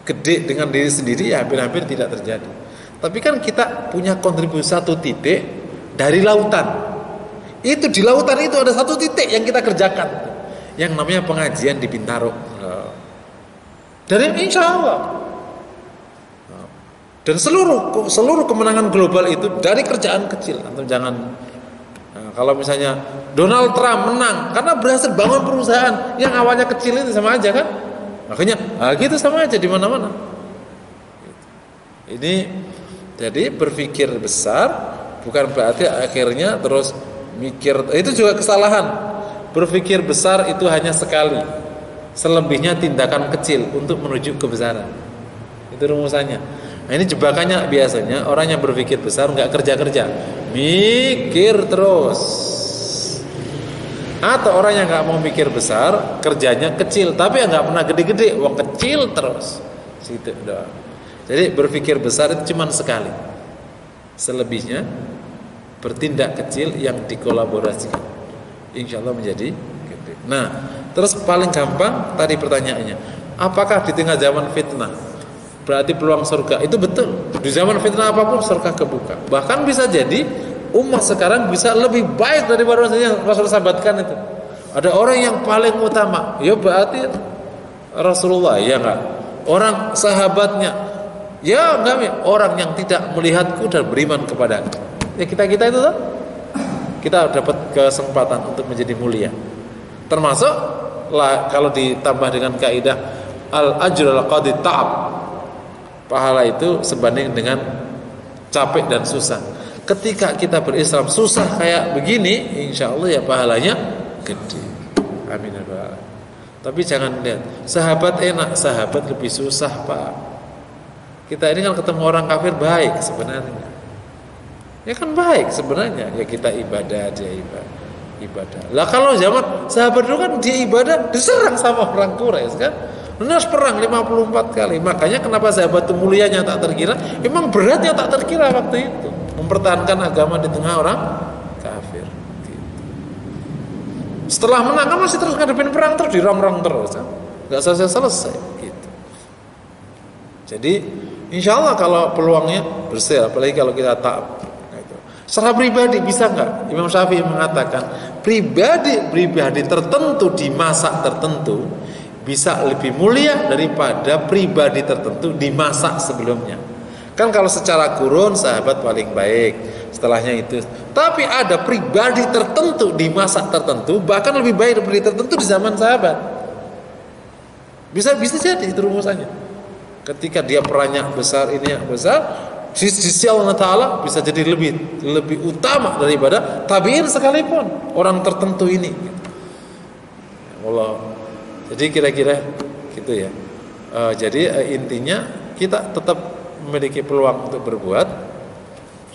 gede dengan diri sendiri ya hampir-hampir tidak terjadi. Tapi kan kita punya kontribusi satu titik dari lautan. Itu di lautan itu ada satu titik yang kita kerjakan, yang namanya pengajian di Bintaro. Dan insya Allah. Dan seluruh kemenangan global itu dari kerjaan kecil. Atau jangan kalau misalnya Donald Trump menang karena berhasil bangun perusahaan yang awalnya kecil itu sama aja kan? Makanya gitu sama aja di mana-mana. Ini jadi berpikir besar bukan berarti akhirnya terus mikir itu juga kesalahan. Berpikir besar itu hanya sekali. Selebihnya tindakan kecil untuk menuju kebesaran. Itu rumusannya. Nah, ini jebakannya biasanya orang yang berpikir besar nggak kerja-kerja, mikir terus. Atau orang yang nggak mau mikir besar, kerjanya kecil, tapi nggak pernah gede-gede, wong kecil terus. Situ doang. Jadi berpikir besar itu cuma sekali. Selebihnya bertindak kecil yang dikolaborasikan. Insya Allah menjadi gede. Nah, terus paling gampang tadi pertanyaannya, apakah di tengah zaman fitnah berarti peluang surga? Itu betul. Di zaman fitnah apapun surga kebuka. Bahkan bisa jadi umat sekarang bisa lebih baik daripada yang Rasul sahabatkan itu. Ada orang yang paling utama, ya berarti Rasulullah, ya enggak? Orang sahabatnya, ya enggak? Orang yang tidak melihatku dan beriman kepadaku. Ya kita itu tuh, kita dapat kesempatan untuk menjadi mulia. Termasuk lah kalau ditambah dengan kaidah al-ajrul qadi ta'ab. Pahala itu sebanding dengan capek dan susah. Ketika kita berislam susah kayak begini, insya Allah ya pahalanya gede. Amin ya rabbal alamin. Tapi jangan lihat sahabat enak, sahabat lebih susah pak. Kita ini kan ketemu orang kafir baik sebenarnya. Ya kan baik sebenarnya. Ya kita ibadah, dia ibadah. Lah kalau zaman sahabat dulu kan dia ibadah diserang sama orang Quraisy kan. harus perang 54 kali. Makanya kenapa sahabat itu mulianya tak terkira? Memang beratnya tak terkira waktu itu, mempertahankan agama di tengah orang kafir. Gitu. Setelah menang kan masih terus ngadepin perang terus, dirong-rong terus, nggak selesai. Gitu. Jadi insya Allah kalau peluangnya bersih, apalagi kalau kita taat. Secara pribadi bisa nggak? Imam Syafi'i mengatakan pribadi tertentu di masa tertentu bisa lebih mulia daripada pribadi tertentu di masa sebelumnya. Kan kalau secara kurun sahabat paling baik, setelahnya itu. Tapi ada pribadi tertentu di masa tertentu bahkan lebih baik dari tertentu di zaman sahabat. Bisa jadi itu rumusannya. Ketika dia perannya besar, ini yang besar, sisi Allah Ta'ala bisa jadi lebih utama daripada tabi'in sekalipun orang tertentu ini. Allah. Jadi kira-kira gitu ya. Jadi intinya kita tetap memiliki peluang untuk berbuat,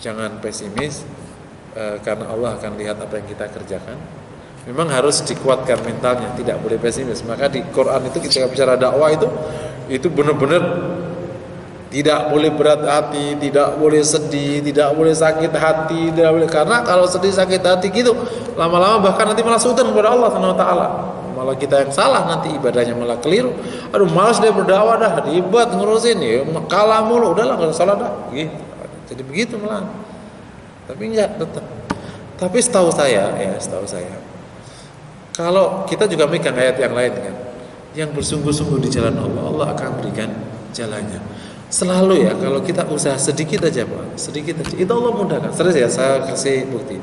jangan pesimis, karena Allah akan lihat apa yang kita kerjakan. Memang harus dikuatkan mentalnya, tidak boleh pesimis. Maka di Quran itu ketika bicara dakwah itu benar-benar tidak boleh berat hati, tidak boleh sedih, tidak boleh sakit hati, tidak boleh, karena kalau sedih sakit hati gitu lama-lama bahkan nanti malah sultan kepada Allah Subhanahu wa taala. Malah kita yang salah, nanti ibadahnya malah keliru. Aduh, malas dia berdakwah dah, ribet ngurusin ya, kalah mulu, udahlah enggak salah dah. Gitu. Jadi begitu malah. Tapi enggak tetap. Tapi setahu saya, kalau kita juga megang ayat yang lain kan, yang bersungguh-sungguh di jalan Allah, Allah akan berikan jalannya. Selalu ya, kalau kita usaha sedikit aja Pak, sedikit aja, itu Allah mudahkan. Serius ya, saya kasih bukti.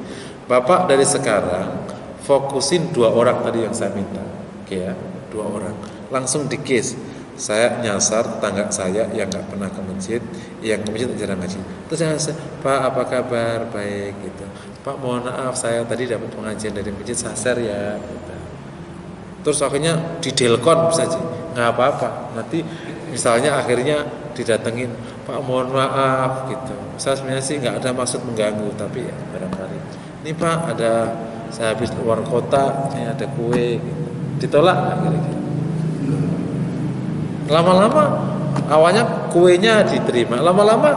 Bapak dari sekarang fokusin 2 orang tadi yang saya minta, oke ya, 2 orang, langsung di case. Saya nyasar tetangga saya yang nggak pernah ke masjid, yang ke masjid jarang ngaji. Terus saya, Pak apa kabar? Baik gitu. Pak mohon maaf saya tadi dapat pengajian dari masjid, saya share ya. Gitu. Terus akhirnya di delkon bisa aja, nggak apa-apa. Nanti misalnya akhirnya didatengin, Pak mohon maaf gitu. Saya sebenarnya sih nggak ada maksud mengganggu, tapi ya barangkali. Ini Pak ada, saya habis luar kota, ini ada kue. Gitu. Ditolak nggak kira-kira? Lama-lama awalnya kuenya diterima, lama-lama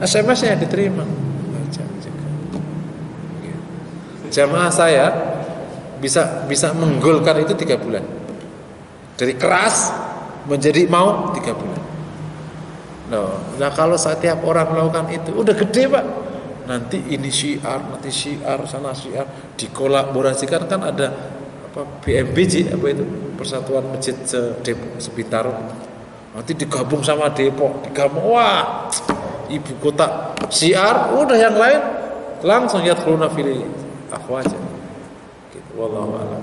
SMS-nya diterima. Jamaah saya bisa menggolkan itu 3 bulan. Dari keras menjadi mau 3 bulan. Nah kalau setiap orang melakukan itu udah gede Pak. Nanti ini syiar, nanti syiar, sana syiar, dikolaborasikan kan ada apa BMBJ apa itu Persatuan Masjid Sebitaru. Nanti digabung sama Depok, digabung, wah ibu kota syiar, udah yang lain langsung yadkhuluna fil afwaj. Gitu, wallahu a'lam.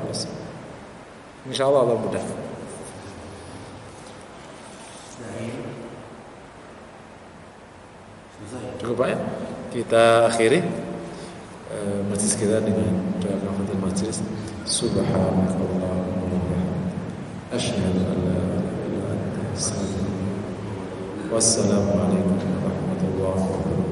Insyaallah Allah mudah. Cukup Pak ya? Kita akhiri majlis kita dengan doa kafaratul majlis. Subhanakallahumma wa bihamdika asyhadu an la ilaha illa anta astaghfiruka wa atubu ilaik. Wassalamu alaikum warahmatullahi wabarakatuh.